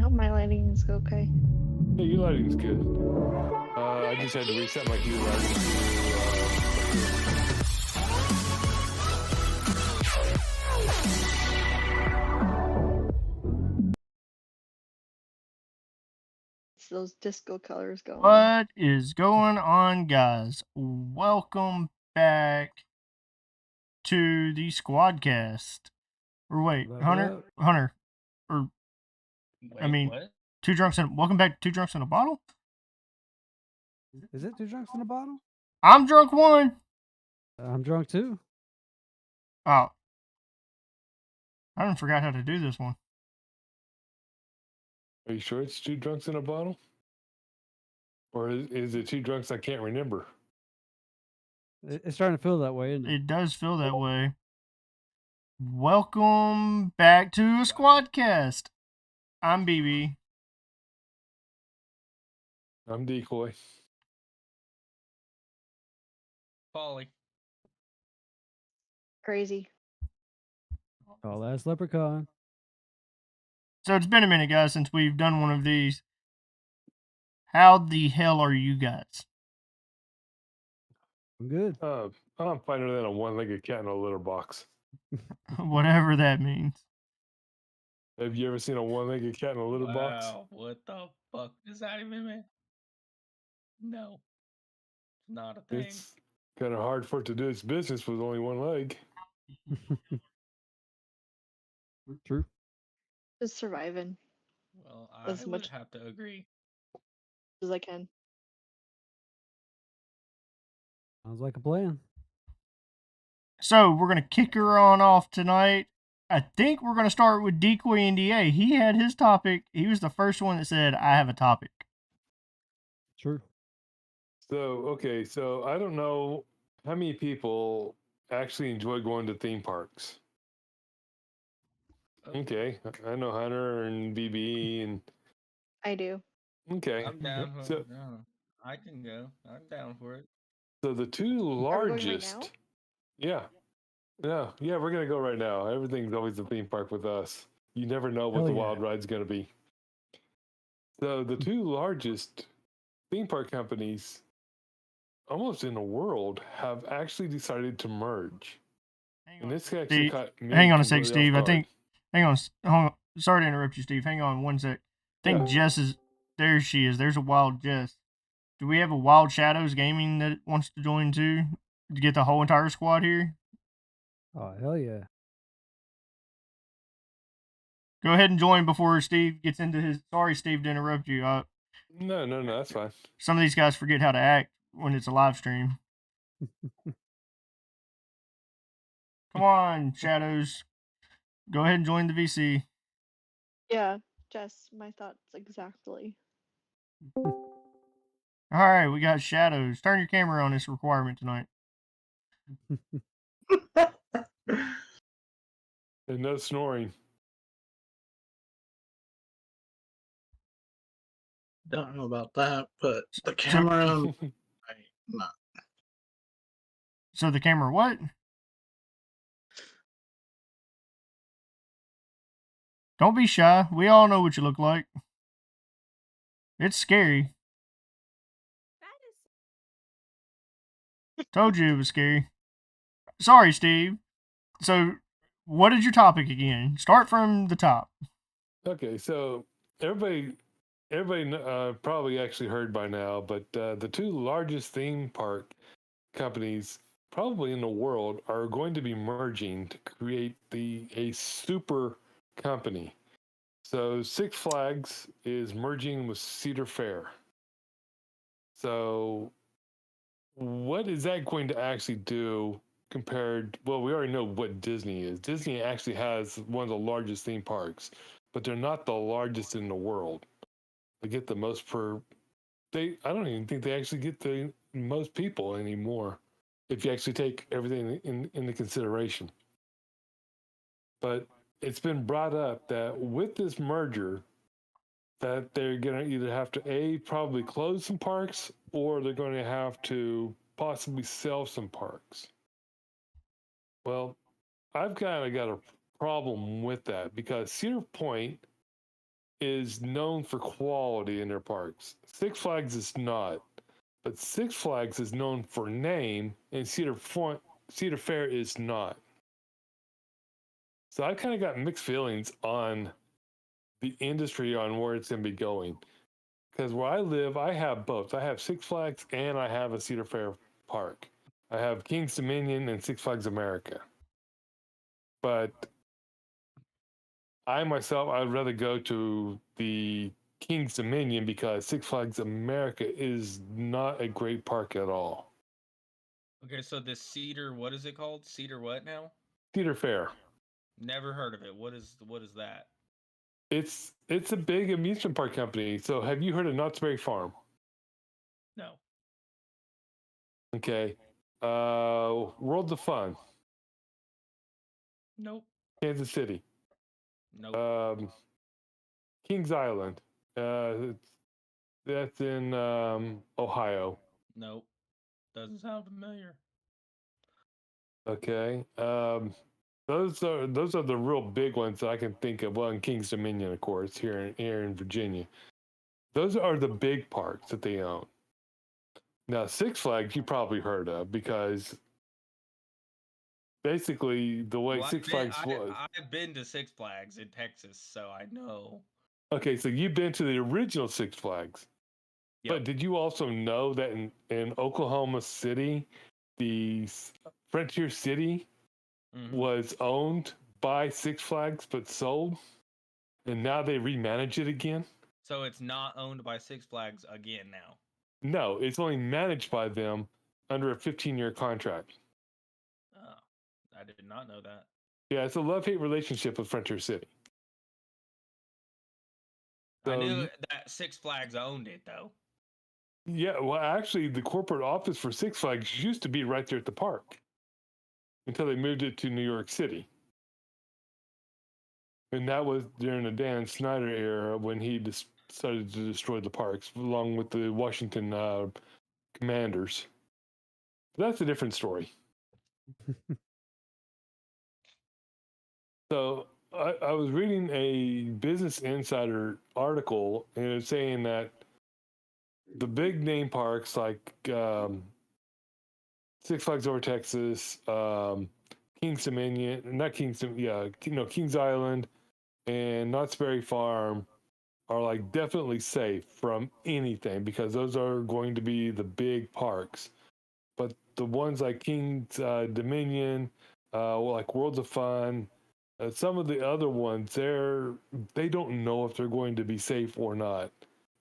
hope my lighting is okay. Yeah, your lighting's good. I just had to reset my queue It's those disco colors going. What is going on, guys? Welcome back to the Squadcast. Or wait, Hunter, or Wait, I mean, what? Welcome back to Two Drunks in a Bottle. Is it Two Drunks in a Bottle? I'm drunk one. I'm drunk too. Oh, I done forgot how to do this one. Are you sure it's Two Drunks in a Bottle? Or is it Two Drunks I can't remember? It's starting to feel that way, isn't it? It does feel that way. Welcome back to a Squadcast. I'm BB. I'm Decoy. Polly. Crazy. Oh, that's Leprechaun. So it's been a minute, guys, since we've done one of these. How the hell are you guys? I'm good. I'm finer than a one-legged cat in a litter box. Whatever that means. Have you ever seen a one-legged cat in a litter box? Wow, what the fuck does that even mean? No. Not a thing. It's kind of hard for it to do its business with only one leg. True. Just surviving Well, I as would much- have to agree. as I can. Sounds like a plan. So we're gonna kick her on off tonight. I think we're gonna start with Decoy NDA. He had his topic. He was the first one that said, "I have a topic." True. So I don't know how many people actually enjoy going to theme parks. Okay, I know Hunter and BB and I do. okay. I'm down for So it. No, I can go. I'm down for it. so the two Are we going right largest, now? yeah, we're gonna go right now. Everything's always a theme park with us. You never know what Hell the yeah. wild ride's gonna be. So the two largest theme park companies, almost in the world, have actually decided to merge. And this actually caught me Hang on a sec, completely off Steve. I guard. think. Hang on. Sorry to interrupt you, Steve. Hang on one sec. I think Jess is. There she is. There's a wild Jess. Do we have a Wild Shadows Gaming that wants to join too? To get the whole entire squad here? Oh, hell yeah. Go ahead and join before Steve gets into his. Sorry, Steve, to interrupt you. No, that's fine. Some of these guys forget how to act when it's a live stream. Come on, Shadows. Go ahead and join the VC. Yeah, Jess, my thoughts exactly. All right, we got Shadows. Turn your camera on. This requirement tonight. And no snoring. Don't know about that, but the camera, not. So the camera, what? Don't be shy. We all know what you look like. It's scary. Told you it was scary. Sorry, Steve. So, what is your topic again? Start from the top. Okay, so everybody probably actually heard by now, but the two largest theme park companies probably in the world are going to be merging to create a super company. So Six Flags is merging with Cedar Fair. So what is that going to actually do compared? Well, we already know what Disney is. Disney actually has one of the largest theme parks, but they're not the largest in the world. They get the most per. I don't even think they actually get the most people anymore, if you actually take everything into consideration. But it's been brought up that with this merger, that they're going to either have to probably close some parks, or they're going to have to possibly sell some parks. Well, I've kind of got a problem with that because Cedar Point is known for quality in their parks. Six Flags is not, but Six Flags is known for name, and Cedar Fair is not. So I kind of got mixed feelings on the industry on where it's going to be going. Because where I live, I have both. I have Six Flags and I have a Cedar Fair park. I have King's Dominion and Six Flags America. But I myself, I'd rather go to the King's Dominion because Six Flags America is not a great park at all. Okay, so this Cedar, what is it called? Cedar what now? Cedar Fair. Never heard of it. What is that? It's a big amusement park company. So have you heard of Knott's Berry Farm? No. Okay. Worlds of Fun, Nope. Kansas City. Nope. Kings Island. That's in Ohio. Nope. Doesn't sound familiar. Okay. Those are the real big ones that I can think of. Well, in Kings Dominion, of course, here in Virginia. Those are the big parks that they own. Now, Six Flags you probably heard of because basically the way Well, Six Flags was. I've been to Six Flags in Texas, so I know. Okay, so you've been to the original Six Flags. Yep. But did you also know that in Oklahoma City, the Frontier City was owned by Six Flags but sold? And now they remanage it again? So it's not owned by Six Flags again now? No, it's only managed by them under a 15-year contract. Oh, I did not know that. Yeah, it's a love-hate relationship with Frontier City. I So, knew that Six Flags owned it, though. yeah, well, actually, the corporate office for Six Flags used to be right there at the park until they moved it to New York City. And that was during the Dan Snyder era when he decided to destroy the parks, along with the Washington Commanders. But that's a different story. So I was reading a Business Insider article, and it was saying that the big name parks like Six Flags Over Texas, Kings Dominion, not Kings, Kings Island, and Knott's Berry Farm are like definitely safe from anything because those are going to be the big parks. But the ones like King's Dominion, like Worlds of Fun, some of the other ones, they don't know if they're going to be safe or not.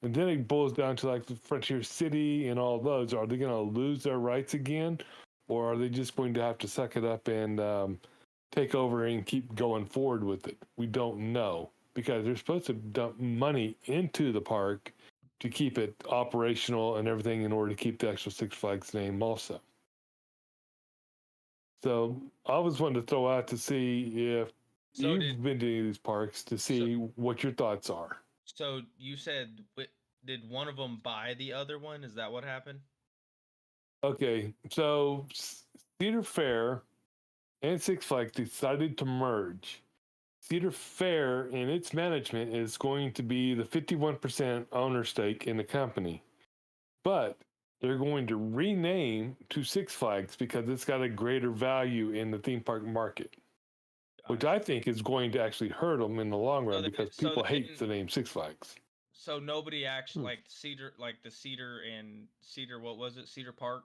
And then it boils down to like the Frontier City and all those. Are they going to lose their rights again? Or are they just going to have to suck it up and take over and keep going forward with it? We don't know because they're supposed to dump money into the park to keep it operational and everything in order to keep the actual Six Flags name also. So I was wanting to throw out to see if you've been to any of these parks to see what your thoughts are. So you said, did one of them buy the other one? Is that what happened? Okay, so Cedar Fair and Six Flags decided to merge. Cedar Fair and its management is going to be the 51% owner stake in the company. But they're going to rename to Six Flags because it's got a greater value in the theme park market, which I think is going to actually hurt them in the long run because people hate the name Six Flags. So nobody actually like the Cedar, what was it? Cedar Park?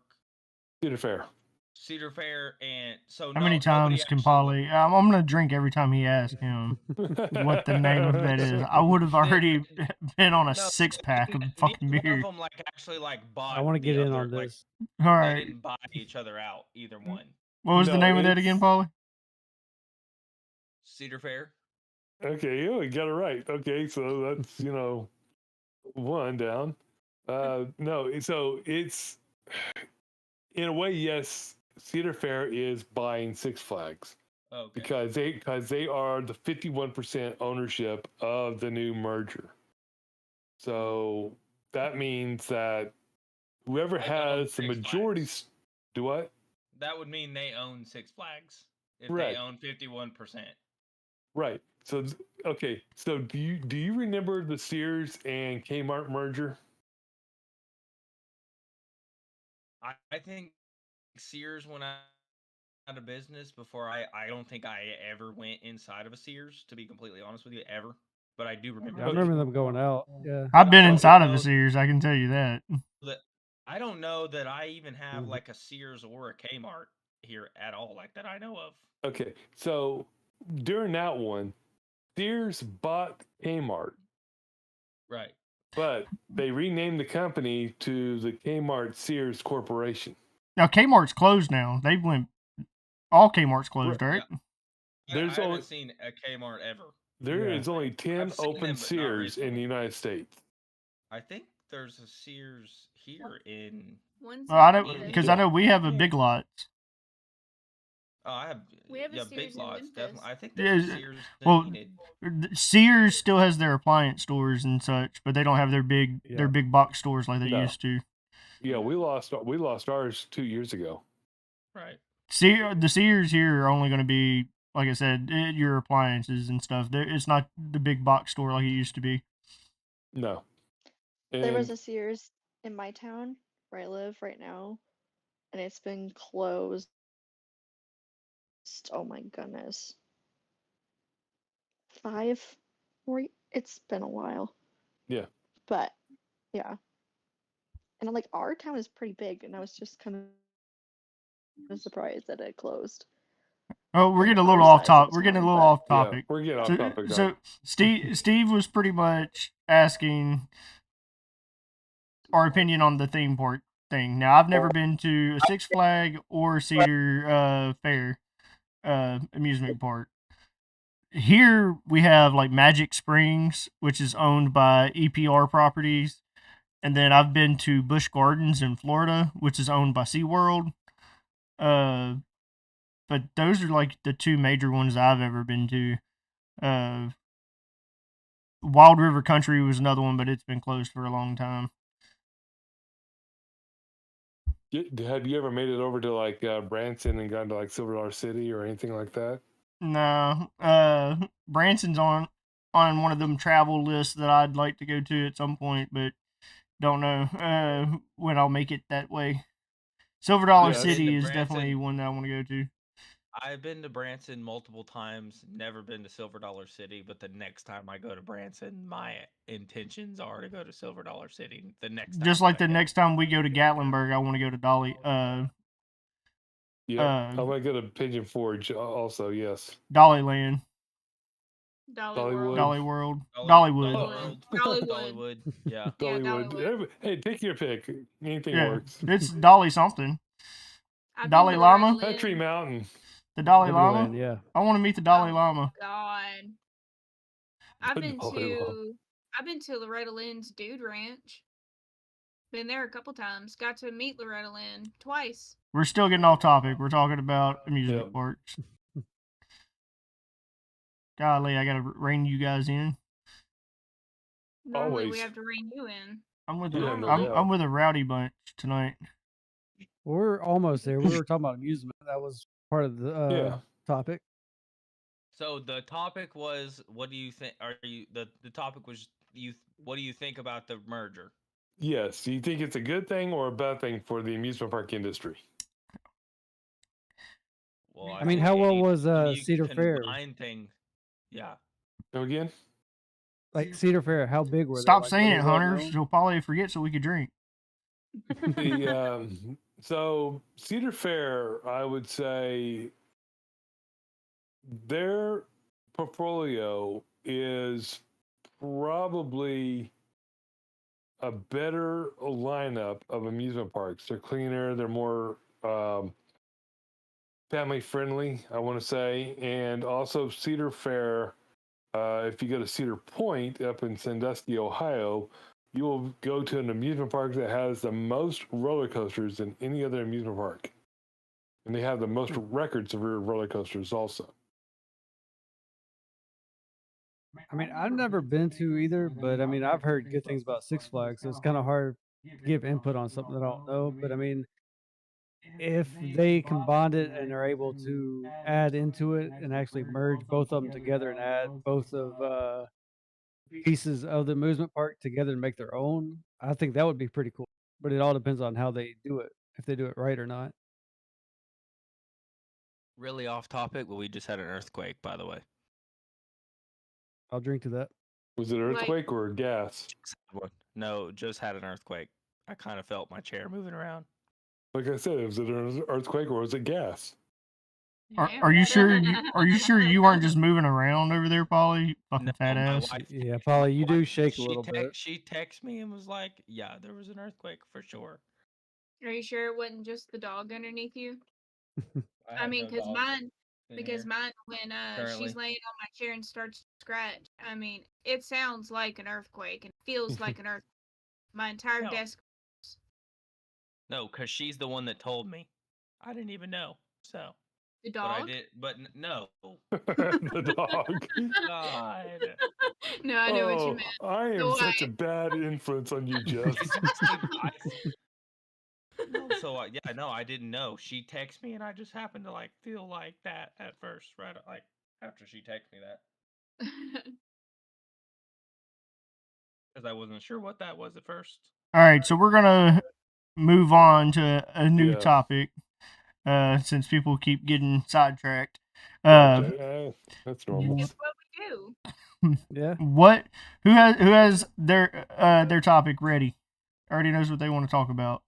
Cedar Fair. Cedar Fair, and so how many times can Polly? I'm gonna drink every time he asks him what the name of that is. I would have already been on a 6-pack of fucking beer. One of them actually bought. I want to get in on this. All right. They didn't buy each other out, either one. What was the name of that again, Polly? Cedar Fair. Okay, you got it right. Okay, so that's one down. No, so it's in a way, yes. Cedar Fair is buying Six Flags because they are the 51% ownership of the new merger. So that means that whoever has the majority, do what? That would mean they own Six Flags if Right. they own 51%. Right. So Okay, so do you remember the Sears and Kmart merger? I think Sears went out of business before I don't think I ever went inside of a Sears, to be completely honest with you, ever. But I do remember Yeah, I Okay. remember them going out. Yeah. I've been I don't inside of a know Sears, I can tell you that. that I don't know that I even have Mhm. like a Sears or a Kmart here at all, like that I know of. Okay, so during that one, Sears bought Kmart, Right. but they renamed the company to the Kmart Sears Corporation. Now Kmart's closed now. They went all Kmart's closed, right? Yeah. I There's only haven't seen a Kmart ever. there Yeah. is only 10 I've seen open them, but not Sears in the recently. United States. I think there's a Sears here in. Well, I know Memphis. because I know we have a Big Lots. Oh, I have. We have a Yeah, Sears Big in Lots Memphis. definitely. I think there's a Yeah, Sears well, in Enid. Sears still has their appliance stores and such, but they don't have their big Yeah. box stores like they No. used to. Yeah, we lost ours 2 years ago. Right. The Sears here are only going to be, like I said, your appliances and stuff. It's not the big box store like it used to be. No. There was And a Sears in my town where I live right now, and it's been closed. Oh my goodness. 5 or it's been a while. yeah. But yeah. And like our town is pretty big, and I was just kind of surprised that it closed. Oh, we're For getting a little our off size top. of We're getting a town, little but off Yeah, topic. we're getting off So, topic. so Steve was pretty much asking our opinion on the theme park thing. Now, I've never been to a Six Flag or Cedar Fair amusement park. Here we have like Magic Springs, which is owned by EPR Properties, and then I've been to Busch Gardens in Florida, which is owned by SeaWorld. But those are like the two major ones I've ever been to. Wild River Country was another one, but it's been closed for a long time. Have you ever made it over to like Branson and gone to like Silver Dollar City or anything like that? No, Branson's on one of them travel lists that I'd like to go to at some point, but don't know when I'll make it that way. Silver Dollar Yes. City Been to is definitely Branson. one that I want to go to. I've been to Branson multiple times, never been to Silver Dollar City, but the next time I go to Branson, my intentions are to go to Silver Dollar City the next time. Just like that I the go. next time we go to Gatlinburg, I want to go to Yeah. I want to go to Pigeon Forge also, yes. Dollyland, Dolly Dollywood. World. Dollywood. Dollywood. Dollywood. Yeah. Yeah, Dollywood. Dollywood. Hey, take your pick. Anything Yeah, works. it's Dolly something. I've Dalai been to Lama? Loretta Lynn. Country Mountain. The Dalai Lama. Everyland, yeah. I want to meet the Dalai Oh, Lama. God. I've The been Dalai Lama. to Loretta Lynn's Dude Ranch. Been there a couple times. Got to meet Loretta Lynn twice. We're still getting off topic. We're talking about amusement Yep. parks. Golly, I gotta rein you guys in. Normally we Always. have to rein you in. I'm with Yeah, a, no I'm, doubt. I'm with a rowdy bunch tonight. We're almost there. We were talking about amusement. That was part of the Yeah. topic. So the topic was, what do you think? The topic was what do you think about the merger? Yes. Do you think it's a good thing or a bad thing for the amusement park industry? Well, I mean, think how well any was of you Cedar Fair? combined thing. Yeah. Go again? Like Cedar Fair, how big were they? Stop Like, saying were it, they well Hunter. known? She'll probably forget so we could drink. So Cedar Fair, I would say their portfolio is probably a better lineup of amusement parks. They're cleaner, they're more family friendly, I want to say. And also Cedar Fair, if you go to Cedar Point up in Sandusky, Ohio, you will go to an amusement park that has the most roller coasters than any other amusement park. And they have the most records of roller coasters also. I mean, I've never been to either, but I mean, I've heard good things about Six Flags, so it's kind of hard to give input on something that I don't know. But I mean, if they combined it and are able to add into it and actually merge both of them together and add both of pieces of the amusement park together and make their own, I think that would be pretty cool. But it all depends on how they do it, if they do it right or not. Really off topic, but we just had an earthquake, by the way. I'll drink to that. Was it an earthquake or gas? No, just had an earthquake. I kind of felt my chair moving around. Like I said, was it an earthquake or was it gas? Are you sure? Are you sure you weren't just moving around over there, Polly? You fucking No, fat my ass. wife. Yeah, Polly, you do shake a little bit. She texted me and was like, "Yeah, there was an earthquake for sure." Are you sure it wasn't just the dog underneath you? I have mean, no because dogs mine, in because here mine, when currently. she's laying on my chair and starts to scratch, I mean, it sounds like an earthquake and feels like an earthquake. My entire No. desk. No, because she's the one that told me. I didn't even know. So. The But I dog? did. But no. The dog. God. No, I know what you meant. I am The such a wife. bad influence on you, Jess. No, so yeah, no, I didn't know. She texted me, and I just happened to like feel like that at first, right? Like after she texted me that, because I wasn't sure what that was at first. All right, so we're gonna move on to a new Yeah. topic, since people keep getting sidetracked. That's normal. It's what we do. Yeah. What? Who has their topic ready? Already knows what they want to talk about.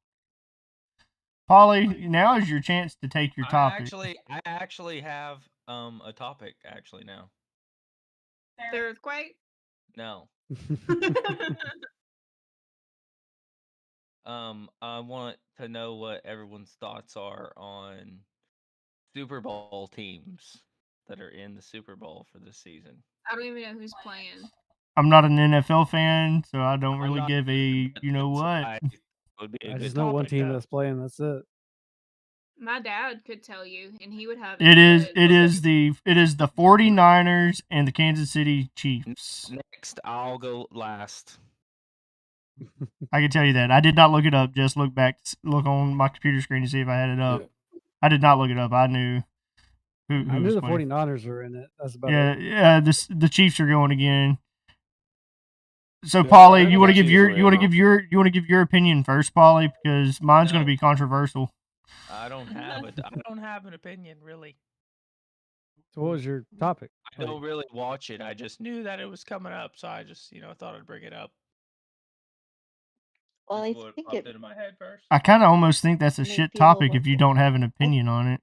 Polly, now is your chance to take your topic. I actually have a topic actually now. The earthquake? No. I want to know what everyone's thoughts are on Super Bowl teams that are in the Super Bowl for this season. I don't even know who's playing. I'm not an NFL fan, so I don't I'm really not- give a you know what. Would be a I good just know one topic, team though. that's playing. That's it. My dad could tell you, and he would have It is input. it is the 49ers and the Kansas City Chiefs. Next, I'll go last. I can tell you that. I did not look it up. Just look on my computer screen to see if I had it up. Yeah. I did not look it up. I knew who I knew was the playing. 49ers were in it. That's about Yeah, it. yeah. The Chiefs are going again. So, Yeah, Polly, I you know want to the give Chiefs your are you want to in. give your opinion first, Polly, because mine's going to No. be controversial. I don't have an opinion really. So, what was your topic? I don't really watch it. I just knew that it was coming up, so I just thought I'd bring it up. Well, I Just what think popped it into my head first. I kind of almost think that's a Make shit people topic look if you don't have an opinion on it.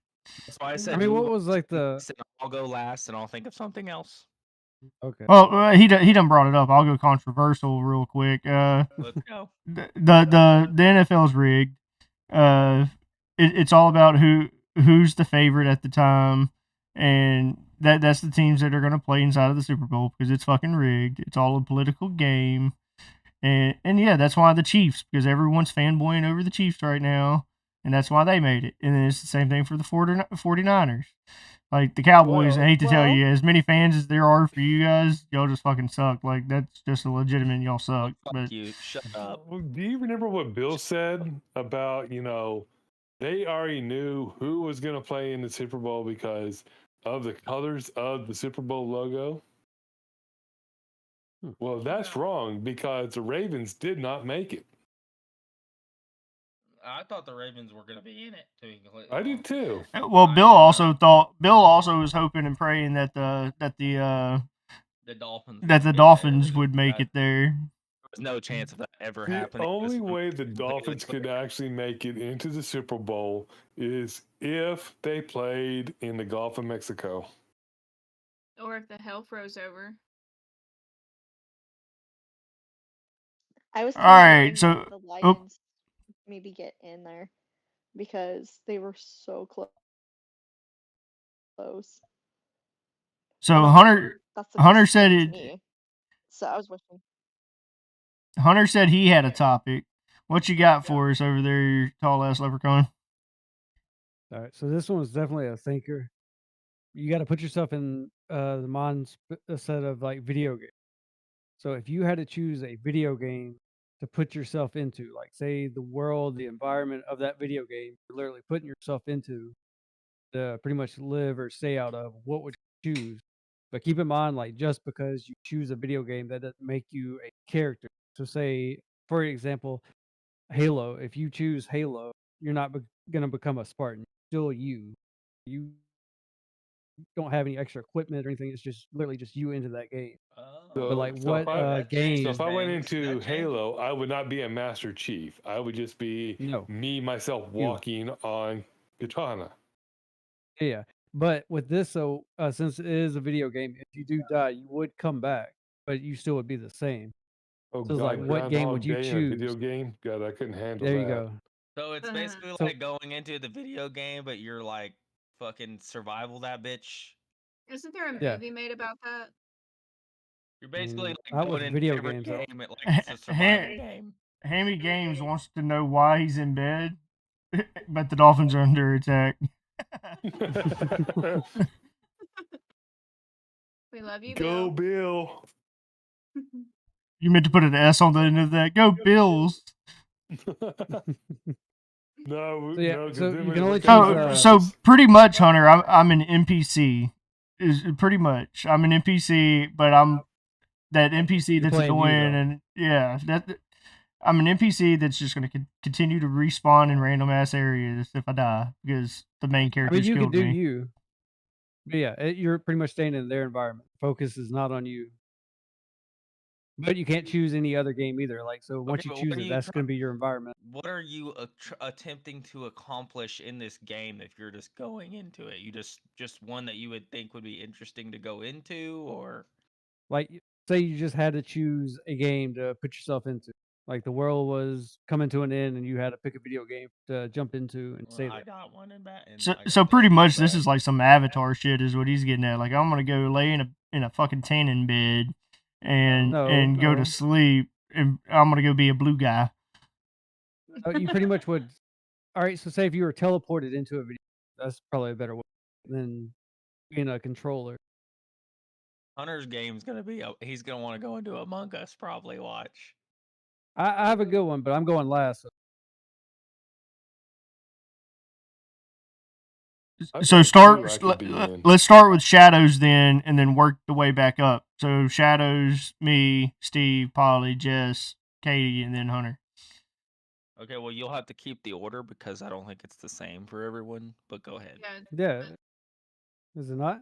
That's why I said. I mean, who what was like the? next, and I'll go last, and I'll think of something else. Okay. Well, he done brought it up. I'll go controversial real quick. Let's go. The NFL's rigged. It's all about who's the favorite at the time, and that's the teams that are going to play inside of the Super Bowl because it's fucking rigged. It's all a political game, and yeah, that's why the Chiefs, because everyone's fanboying over the Chiefs right now, and that's why they made it. And then it's the same thing for the 49ers. Like the Cowboys, I hate to tell you, as many fans as there are for you guys, y'all just fucking suck. Like that's just a legitimate y'all suck. But You shut up. Do you remember what Bill said about, they already knew who was going to play in the Super Bowl because of the colors of the Super Bowl logo? Well, that's wrong because the Ravens did not make it. I thought the Ravens were going to be in it. To be completely I did honest. too. well, Bill also was hoping and praying that the Dolphins would make it there. There's no chance of that ever The happening. only way the Dolphins could actually make it into the Super Bowl is if they played in the Gulf of Mexico. Or if the hell froze over. I was All right, considering so the Lions maybe get in there because they were so close. So But Hunter that's the Hunter closest said team it. to me. So I was wishing. Hunter said he had a topic. What you got for us over there, you tall ass leprechaun? All right. So this one was definitely a thinker. You got to put yourself in the mindset of like video game. So if you had to choose a video game to put yourself into. Like, say the world, the environment of that video game, you're literally putting yourself into to pretty much live or stay out of. What would you choose? But keep in mind, like, just because you choose a video game, that doesn't make you a character. So, say, for example, Halo. If you choose Halo, you're not going to become a Spartan. Still you. You don't have any extra equipment or anything. It's just literally just you into that game. So, But like, so what if I, so game? if I went That into changes. Halo, I would not be a Master Chief. I would just be No, me, myself, you. walking on Katana. Yeah. But with this, so since it is a video game, if you do die, you would come back, but you still would be the same. Oh So it's like, God, what game Groundhog would you Day in a video choose? game? God, I couldn't handle There you that. go. So it's basically So like going into the video game, but you're like fucking survival that bitch. Isn't there a yeah, movie made about that? You're I basically mean, like not with going into video every games though. game like it's a survival game. Hammy Games wants to know why he's in bed, but the Dolphins are under attack. We love you, Go Bill. Bill. You meant to put an S on the end of that. Go Bills. No, So yeah, no, because so then you we can only look at choose. the So differences. pretty much, Hunter, I'm an NPC. Is pretty much I'm an NPC, but I'm that NPC You're that's playing you, annoying, though. and yeah, I'm an NPC that's just going to continue to respawn in random ass areas if I die because the main I character's mean, you can killed do me. you. But yeah, you're pretty much staying in their environment. Focus is not on you. But you can't choose any other game either. Like, so once Okay, you but choose what are it, you that's going to be your environment. what are you attempting to accomplish in this game if you're just going into it? You just one that you would think would be interesting to go into, or Like, say you just had to choose a game to put yourself into. Like, the world was coming to an end, and you had to pick a video game to jump into and well, stay I there. got one in that. And So, I got so this pretty one much in this that. is like some Avatar shit, is what he's getting at. Like I'm gonna go lay in a fucking tanning bed and No, go no. to sleep, and I'm gonna go be a blue guy. You pretty much would. All right, so say if you were teleported into a video, that's probably a better way than being a controller. Hunter's game's gonna be he's gonna want to go into Among Us probably. Watch. I have a good one, but I'm going last. I So got start. two I could be in. Let's start with Shadows then, and then work the way back up. So Shadows, me, Steve, Polly, Jess, Katie, and then Hunter. Okay, well you'll have to keep the order because I don't think it's the same for everyone. But go ahead. Yeah. Yeah, is it not?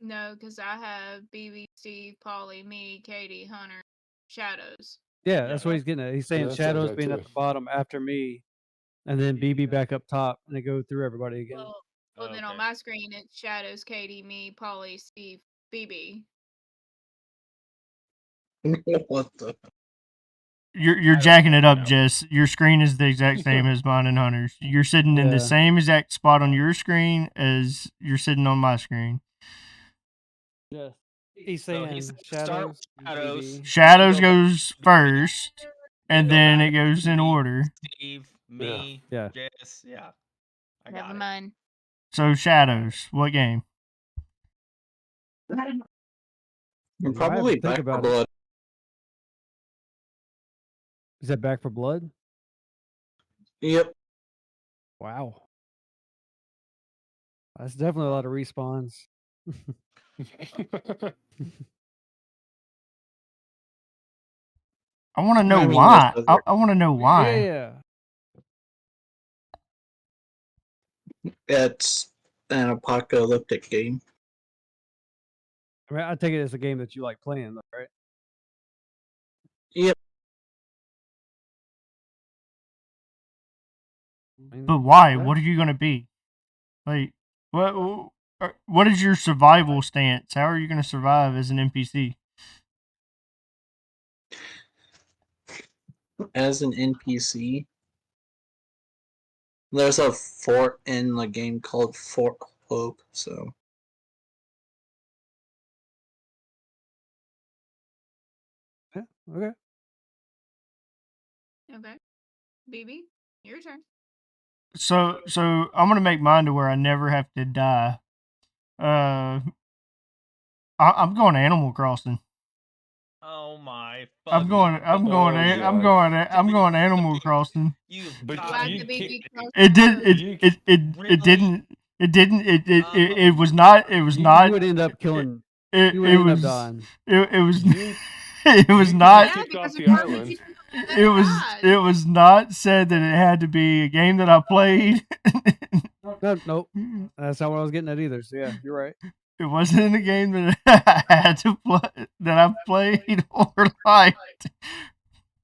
No, because I have BB, Steve, Polly, me, Katie, Hunter, Shadows. Yeah, that's what he's getting at. He's saying Yeah, that's what I Shadows got being at too. the bottom after me, and then BB back up top, and they go through everybody again. Well, then on Okay. my screen it's Shadows, Katie, me, Polly, Steve, BB. What the? You're don't jacking it up, know. Jess. Your screen is the exact same as mine and Hunter's. You're sitting in the Yeah. same exact spot on your screen as you're sitting on my screen. Yeah. He's So saying he's start Shadows. with Shadows. BB. Shadows Go back goes first, and go then back it goes to in me, order. Steve, me, Yeah. Jess. Yeah, I got Never it. mind. So Shadows, what game? I'm Well, I have to probably think Back for about it. Blood. Is that Back for Blood? Yep. Wow. That's definitely a lot of respawns. I want to know I mean, why. yes, I want to know Yeah, why. yeah. it's an apocalyptic game. I mean, I take it as a game that you like playing, though, right? Yep. I mean, But why? yeah. What are you gonna be? Like, what is your survival stance? How are you gonna survive as an NPC? As an NPC, there's a fort in the game called Fort Hope, so Yeah, okay. Okay. BB, your turn. So I'm gonna make mine to where I never have to die. I'm going to Animal Crossing. Oh my I'm going. fucking I'm going. Oh, I'm gosh. going. I'm going Dude, Animal Crossing. You've But got Why'd you the to be baby kidding cross me. It the did. road? It Really? didn't. It didn't. It was Oh. not. It was You not. would end up killing. It You would it end up was. dying. It was. You It was you could not. be Yeah, kicked because off the the car island. picked you up on the other side. It was not said that it had to be a game that I played. No, nope. That's not what I was getting at either. So yeah, you're right. It wasn't a game that I had to play that I played or liked.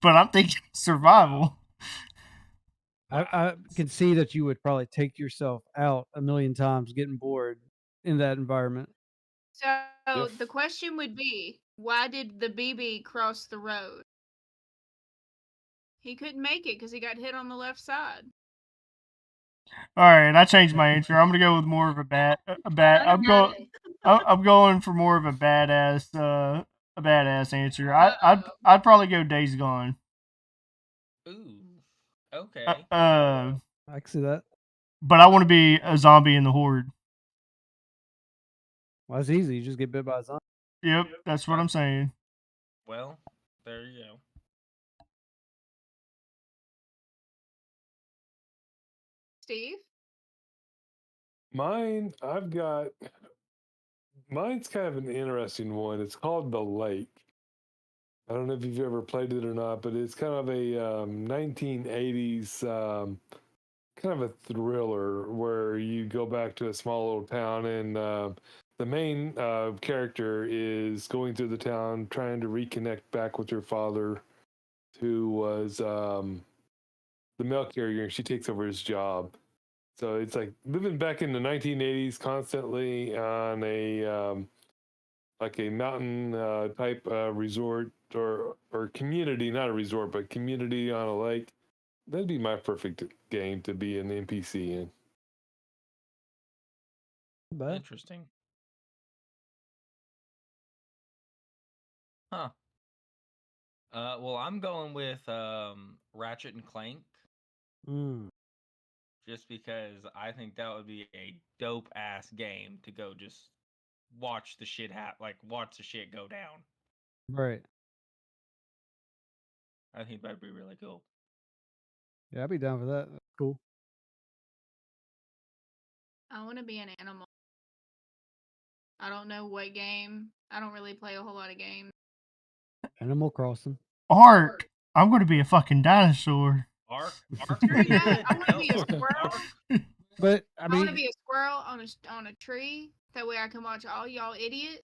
But I'm thinking survival. I can see that you would probably take yourself out a million times getting bored in that environment. So If- the question would be, why did the BB cross the road? He couldn't make it because he got hit on the left side. All right, I changed my answer. I'm gonna go with more of a bad. I'm going for more of a badass. A badass answer. I'd probably go Days Gone. Ooh. Okay. Uh, I can see that. but I want to be a zombie in the horde. Well, that's easy. You just get bit by a zombie. Yep, that's what I'm saying. Well, there you go. Steve? Mine's kind of an interesting one. It's called The Lake. I don't know if you've ever played it or not, but it's kind of a 1980s kind of a thriller where you go back to a small little town and the main character is going through the town trying to reconnect back with her father, who was the mail carrier, and she takes over his job. So it's like living back in the 1980s, constantly on a like a mountain type resort or community, not a resort, but community on a lake. That'd be my perfect game to be an NPC in. Not bad. Interesting. Huh. Well, I'm going with Ratchet and Clank Mm. just because I think that would be a dope ass game to go just watch the shit watch the shit go down. Right. I think that'd be really cool. Yeah, I'd be down for that. That's cool. I want to be an animal. I don't know what game. I don't really play a whole lot of games. Animal Crossing. Art. I'm going to be a fucking dinosaur. Ark, Screw that. I want to be a Ark. squirrel. But I I want to mean, be a squirrel on a tree. That way I can watch all y'all idiots.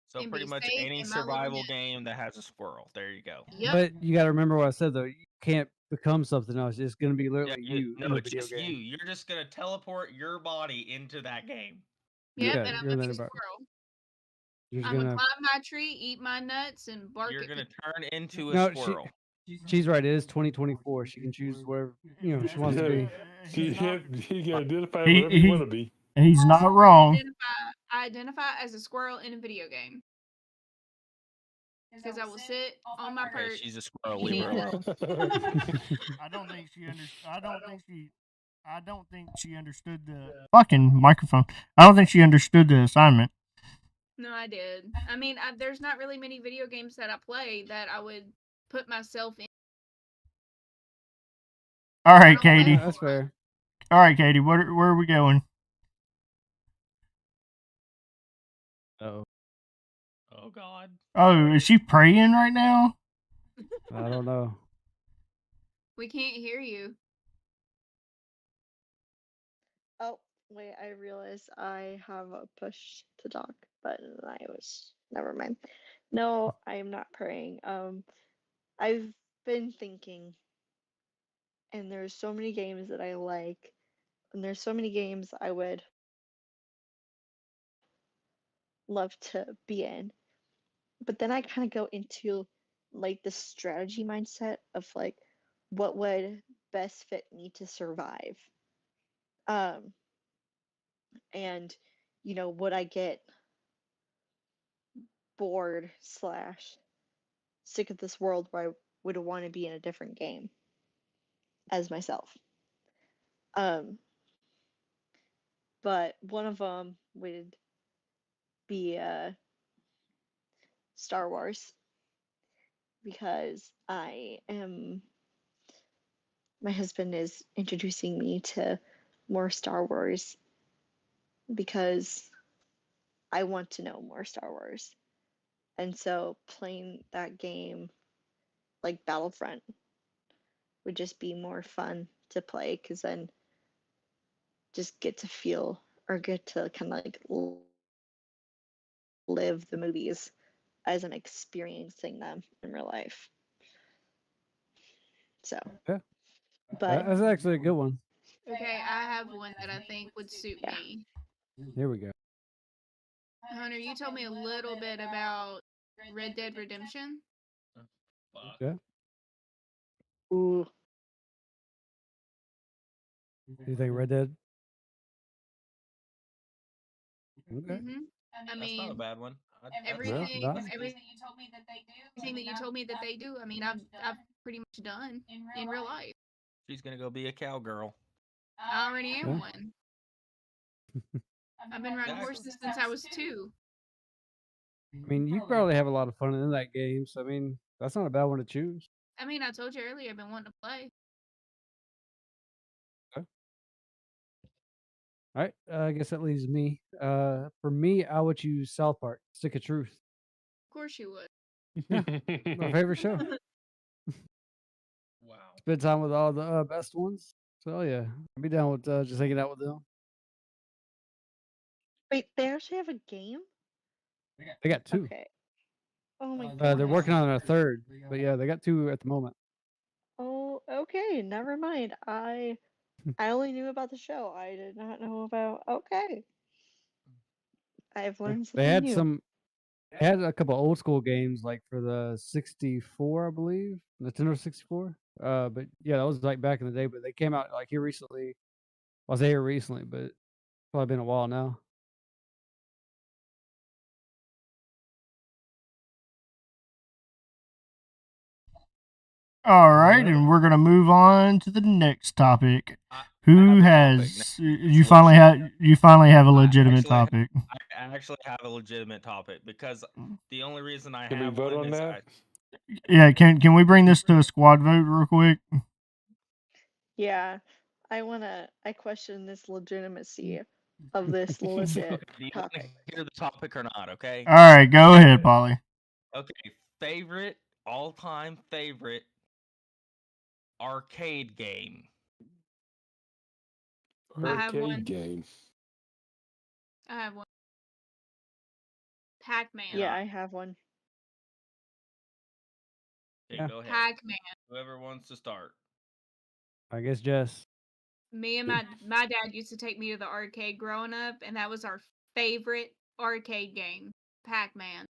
So And pretty be much safe any in my little survival nest. game that has a squirrel. There you go. Yep. but you got to remember what I said though. You can't become something else. It's going to be Yeah, literally you no, in the it's video just game. you. You're just gonna teleport your body into that game. Yep. Yeah, And I'm you're in gonna that be a environment. squirrel. You're just I'm gonna gonna. climb my tree, eat my nuts, and bark You're at gonna people. turn into a No, squirrel. she's right. It is 2024. She can choose whatever she wants to be. You can identify He- whatever you he- want to be. He's not wrong. I identify as a squirrel in a video game. Because I will sit on my Okay, perch. she's a squirrel. eat Leave her alone. I don't think she understood the fucking microphone. I don't think she understood the assignment. No, I did. I mean, there's not really many video games that I play that I would put myself in. All I right, don't play Katie. a That's whole lot. fair. All right, Katie. Where are we going? Oh, Oh God. Oh, is she praying right now? I don't know. We can't hear you. Oh, wait, I realized I have a push to talk button. Never mind. No, I am not praying. I've been thinking, and there's so many games that I like, and there's so many games I would love to be in. But then I kind of go into like the strategy mindset of like what would best fit me to survive. Um, and would I get bored slash sick of this world where I would want to be in a different game as myself? Um, but one of them would be Star Wars. because my husband is introducing me to more Star Wars because I want to know more Star Wars. And so playing that game like Battlefront would just be more fun to play because then just get to feel or get to kind of like live the movies as I'm experiencing them in real life. So, Yeah. but That's actually a good one. Okay, I have one that I think would suit Yeah. me. Here we go. Hunter, you told me a little bit about Red Dead Redemption. Fuck. Yeah. ooh, Do you think Red Dead? Okay. Mm-hmm. I That's mean, not a bad one. everything, not. everything that you told me that they do. I mean, I've pretty much done in real life. She's gonna go be a cowgirl. I already am Yeah. one. I've been riding horses since I was 2. I mean, you probably have a lot of fun in that game. So I mean, that's not a bad one to choose. I mean, I told you earlier I've been wanting to play. All right. I guess that leaves me. For me, I would choose South Park: Stick of Truth. Of course you would. My favorite show. Wow. Spend time with all the best ones. So yeah, I'd be down with just hanging out with them. wait, they actually have a game? They got 2. Okay. Oh my They're goodness. working on a 3rd, but yeah, they got 2 at the moment. Oh, okay. Never mind. I only knew about the show. I did not know about. Okay. I've Yeah. learned They something had new. had a couple old school games like for the 64, I believe, Nintendo 64. But yeah, that was like back in the day. But they came out like here recently. Well, I say here recently, but it's probably been a while now. All right, Alright. and we're gonna move on to the next topic. I Who have a topic. has you finally have a legitimate topic? I actually have a legitimate topic because the only reason I Can we have vote one on is that? Yeah, can we bring this to a squad vote real quick? Yeah. I question this legitimacy of this legit do you want to topic. hear the topic or not? Okay. All right, go ahead, Polly. Okay. Favorite all-time favorite arcade game. I have one. Arcade game. I have one. Pac-Man. Yeah, I have one. Okay, Yeah. go ahead. Pac-Man. Whoever wants to start. I guess Jess. Me and my dad used to take me to the arcade growing up, and that was our favorite arcade game, Pac-Man.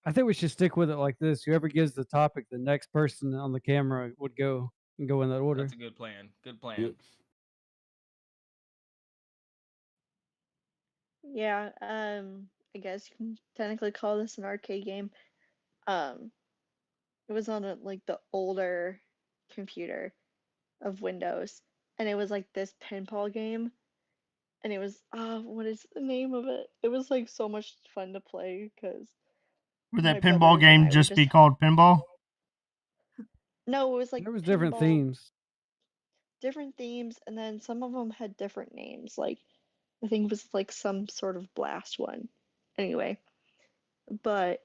I think we should stick with it like this. Whoever gives the topic, the next person on the camera would go and go in that order. That's a good plan. Good plan. Yep. Yeah, I guess you can technically call this an arcade game. It was on like the older computer of Windows, and it was like this pinball game, and it was what is the name of it? It was like so much fun to play because Would my that pinball brothers and game I would just be just called pinball? no, it was like There was different pinball, themes. different themes, and then some of them had different names. Like I think it was like some sort of blast one. Anyway, but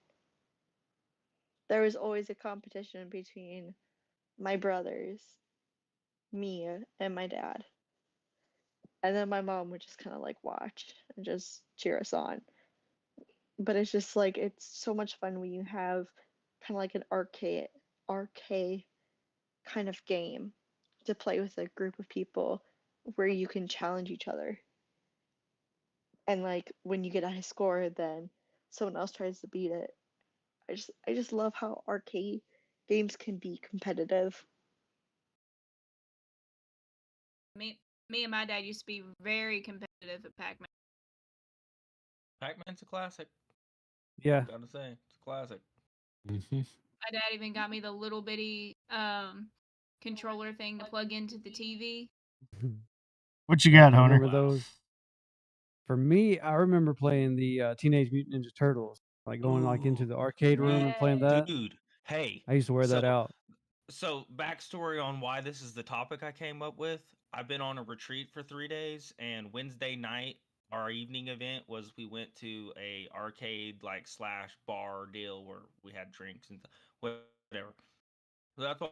there was always a competition between my brothers, me, and my dad. And then my mom would just kind of like watch and just cheer us on. But it's just like it's so much fun when you have kind of like an arcade kind of game to play with a group of people where you can challenge each other. And like when you get a high score, then someone else tries to beat it. I just love how arcade games can be competitive. Me and my dad used to be very competitive at Pac-Man. Pac-Man's a classic. Yeah. Gotta say, it's a classic. Mm-hmm. My dad even got me the little bitty controller thing to plug into the TV. What you got, I Hunter? remember those. For me, I remember playing the Teenage Mutant Ninja Turtles. like going like into Ooh, the arcade room and playing that. dude. Hey, I used to wear that out. So backstory on why this is the topic I came up with. I've been on a retreat for 3 days, and Wednesday night, our evening event was we went to a arcade like slash bar deal where we had drinks and whatever. So that's why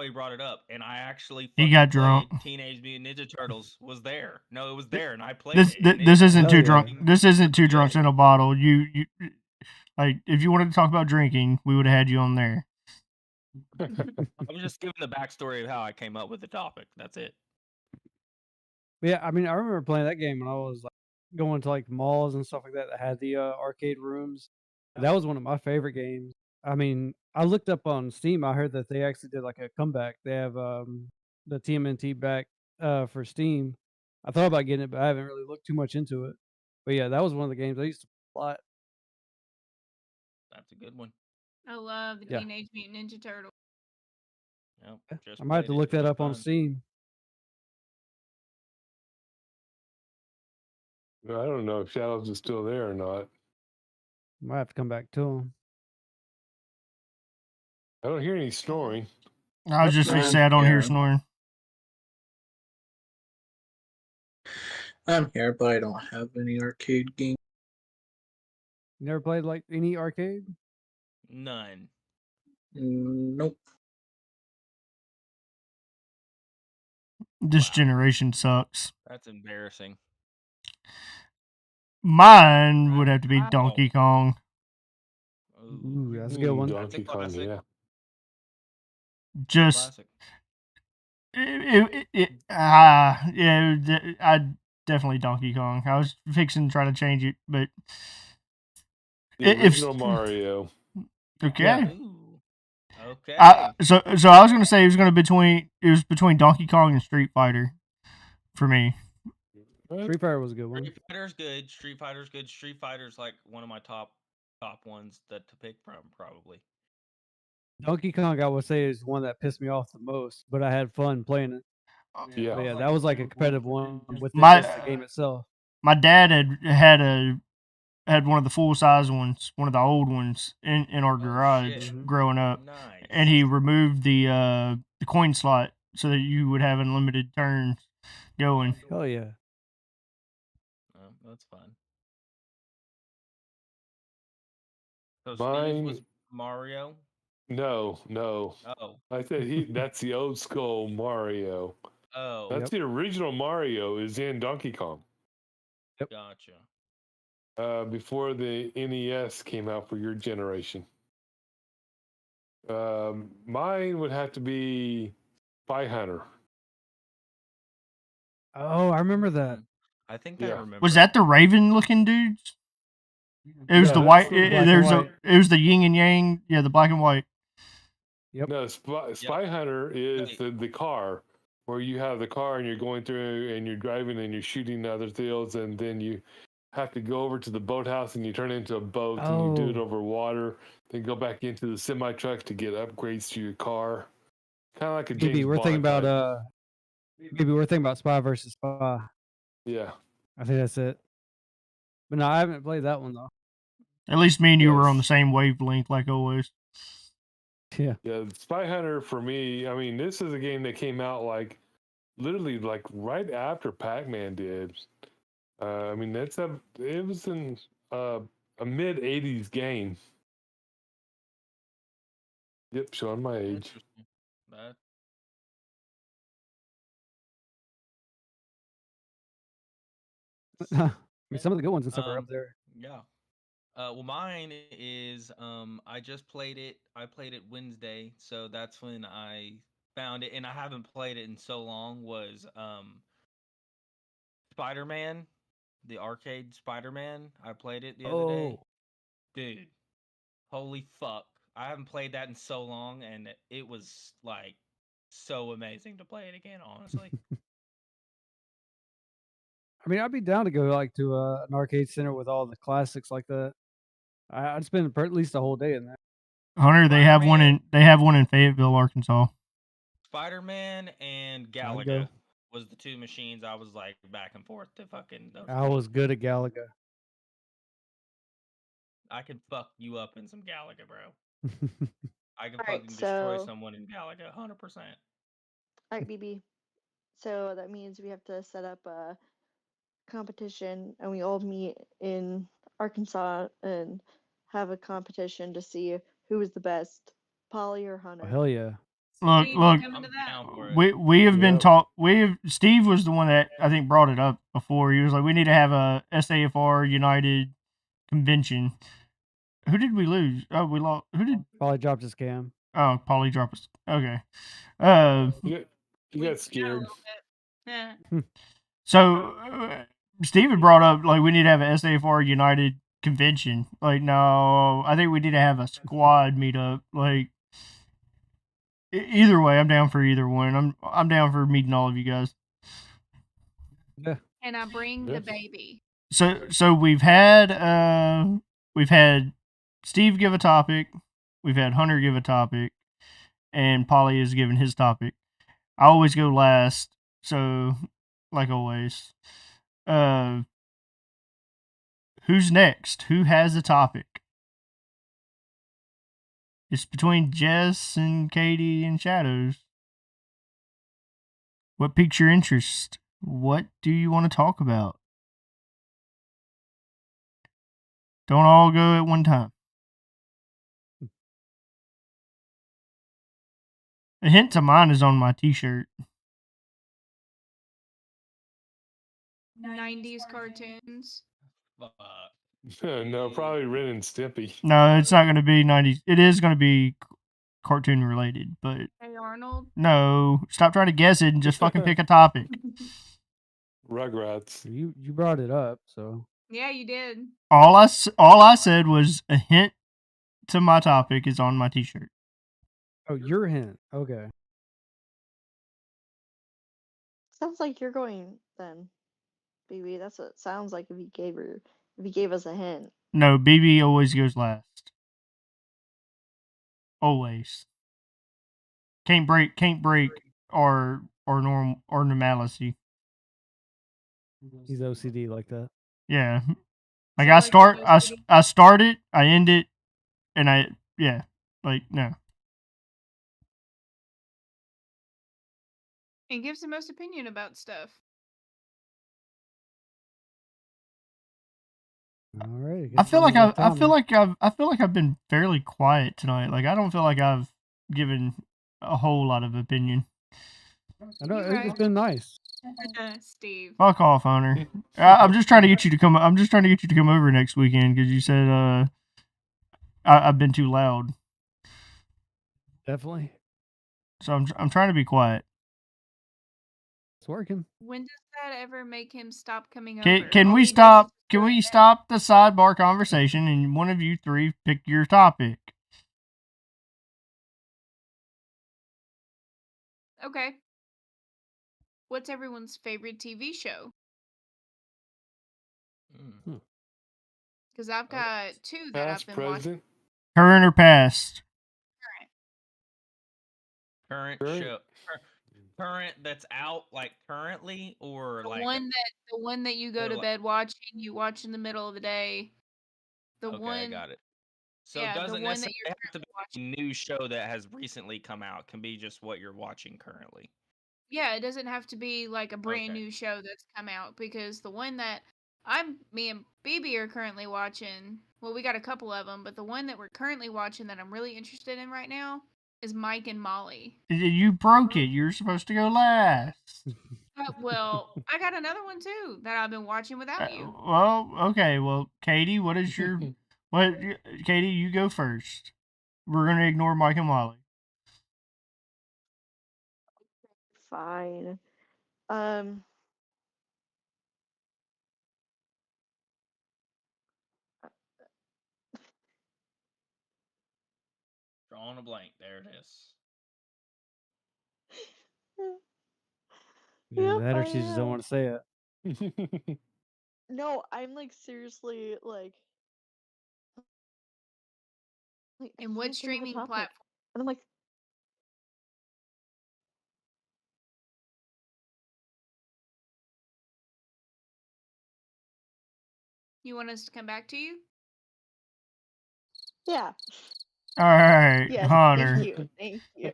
he brought it up, and I actually He fucking got drunk. played Teenage Mutant Ninja Turtles. Was there? No, it was there, and I played This it. And this it isn't Hell too yeah. drunk. This isn't two good. drunks in a bottle. You like if you wanted to talk about drinking, we would have had you on there. I was just giving the backstory of how I came up with the topic. That's it. But yeah, I mean, I remember playing that game when I was like going to like malls and stuff like that that had the arcade rooms. That was one of my favorite games. I mean, I looked up on Steam. I heard that they actually did like a comeback. They have the TMNT back for Steam. I thought about getting it, but I haven't really looked too much into it. But yeah, that was one of the games I used to play a lot. That's a good one. I love the Yeah. Teenage Mutant Ninja Turtles. Yep, Yeah, just I might have played to it. look It that was up on fun. Steam. I don't know if Shadows is still there or not. Might have to come back to them. I don't hear any snoring. I was just I'm sad on here here. snoring. I'm here, but I don't have any arcade games. You never played like any arcade? None. Nope. This Wow. generation sucks. That's embarrassing. Mine would have to be Wow. Donkey Kong. Ooh, Ooh, that's a good one. That's a Donkey Kong, classic. yeah. Just Classic. I definitely Donkey Kong. I was fixing to try to change it, but The if original Mario. okay. Yeah. Ooh. Okay. So I was gonna say it was between Donkey Kong and Street Fighter for me. Street Fighter was a good one. Street Fighter's good. Street Fighter's good. Street Fighter's like one of my top ones that to pick from, probably. Donkey Kong, I would say, is one that pissed me off the most, but I had fun playing it. Yeah. But yeah, that was like a competitive one within My- just the game itself. My dad had one of the full size ones, one of the old ones in our Oh, garage shit. growing up, Nice. and he removed the coin slot so that you would have unlimited turns going. Hell yeah. Oh, that's fun. So Mine- Steve was Mario. No. Oh. I said that's the old school Mario. Oh. That's the original Mario is in Donkey Kong. Gotcha. Before the NES came out for your generation. Mine would have to be Spy Hunter. Oh, I remember that. I think I Yeah. remember. Was that the Raven looking dudes? It was Yeah, the that's white. the black and There's white. it was the yin and yang. Yeah, the black and white. Yep. No, Spy Hunter is the car where you have the car and you're going through and you're driving and you're shooting other fields and then you have to go over to the boathouse and you turn into a boat and you do it Oh. over water. Then go back into the semi truck to get upgrades to your car. Kind of like a James Maybe we're thinking Bond about type. maybe we're thinking about Spy versus Spy. Yeah. I think that's it. But no, I haven't played that one though. At least me and you were on the Yes. same wavelength, like always. Yeah. Yeah, Spy Hunter for me, I mean, this is a game that came out like literally like right after Pac-Man did. I mean, it was in a mid '80s game. Yep, showing my age. Interesting. That I mean, some of the good ones and stuff are up Um, there. yeah. Well, mine is I just played it. I played it Wednesday, so that's when I found it, and I haven't played it in so long. Was Spider-Man, the arcade Spider-Man? I played it the other day. Oh, Dude, holy fuck! I haven't played that in so long, and it was like so amazing to play it again. Honestly, I mean, I'd be down to go like to an arcade center with all the classics like that. I'd spend at least a whole day in that. Hunter, they have one in Fayetteville, Arkansas. Spider-Man and I'd go. Galaga was the two machines I was like back and forth to fucking those I was games. good at Galaga. fuck you up in some Galaga, bro. I can All right, fucking destroy so someone in Galaga, 100%. all right, BB. So that means we have to set up a competition, and we all meet in Arkansas and have a competition to see who is the best, Polly or Oh, Hunter. hell yeah. Look, Steve, look. you coming to I'm that? down for it. We have been Yep. taught. Steve was the one that I think brought it up before. He was like, we need to have a SAFR United convention. Who did we lose? Oh, we lost. Who did? Probably dropped his cam. Oh, Polly dropped us. Okay. You got scared. Yeah. So Steve had brought up like we need to have an SAFR United convention. Like, no, I think we need to have a squad meetup. Like, either way, I'm down for either one. I'm down for meeting all of you guys. Yeah. And I bring the Yes. baby. So we've had Steve give a topic, we've had Hunter give a topic, and Polly has given his topic. I always go last, so like always. Who's next? Who has a topic? It's between Jess and Katie and Shadows. What piques your interest? What do you want to talk about? Don't all go at one time. A hint to mine is on my t-shirt. 90s cartoons. Fuck. No, probably Ren and Stimpy. No, it's not going to be 90s. It is going to be cartoon related, but Hey Arnold. no. Stop trying to guess it and just fucking pick a topic. Rugrats. You brought it up, so Yeah, you did. All I said was a hint to my topic is on my t-shirt. oh, your hint. Okay. Sounds like you're going then, BB. That's what it sounds like if he gave us a hint. No, BB always goes last. Always. Can't break our normalcy. He's OCD like that. Yeah. Like So, I like, start you're OCD? I start it, I end it, and like no. And gives the most opinion about stuff. All right. I feel like I I feel like I've been fairly quiet tonight. Like I don't feel like I've given a whole lot of opinion. I know You're it's right. been nice. Steve. Fuck off, Hunter. I'm just trying to get you to come. I'm just trying to get you to come over next weekend because you said I've been too loud. Definitely. So I'm trying to be quiet. It's working. When does that ever make him stop coming Can, over? can All we he does stop? is Can go we to bed. stop the sidebar conversation and one of you three pick your topic? Okay. What's everyone's favorite TV show? Mm. Because I've got two that Past, I've been watching. present, Current or past? Current Current. show. Current that's out like currently or The like one that you go or to like- bed watching, you watch in the middle of the day. The okay, one I got it. So yeah, it the doesn't one that necessarily you're have to be watching. a new show that has recently come out. It can be just what you're watching currently. Yeah, it doesn't have to be like a brand Okay. new show that's come out because the one that me and BB are currently watching, well, we got a couple of them, but the one that we're currently watching that I'm really interested in right now is Mike and Molly. You broke it. You're supposed to go last. Well, I got another one too that I've been watching without you. Well, okay. Well, Katie, what is your what? Katie, you go first. We're gonna ignore Mike and Molly. Fine. Drawing a blank. There it is. Yeah, Yep, that or I she just don't am. want to say it. No, I'm like seriously like I And what can't think of a streaming topic. platform? And I'm like, You want us to come back to you? Yeah. All right, Yes. Hunter. Thank you. Thank you.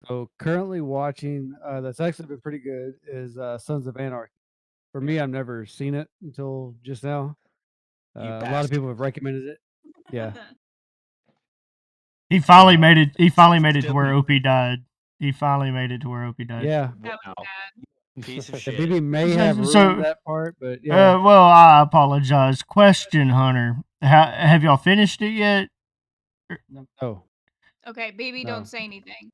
So currently watching, that's actually been pretty good, is Sons of Anarchy. For me, I've never seen it until just now. You A lot of people bastard. have recommended it. Yeah. He finally made it. He finally made it to Still where be- OP died. He finally made it to where OP died. Yeah. That was Wow. bad. Piece of Yeah, shit. BB may So- have ruined so- that part, but yeah. Well, I apologize. Question, Hunter. Have y'all finished it yet? Oh, Okay, baby, No. don't say anything.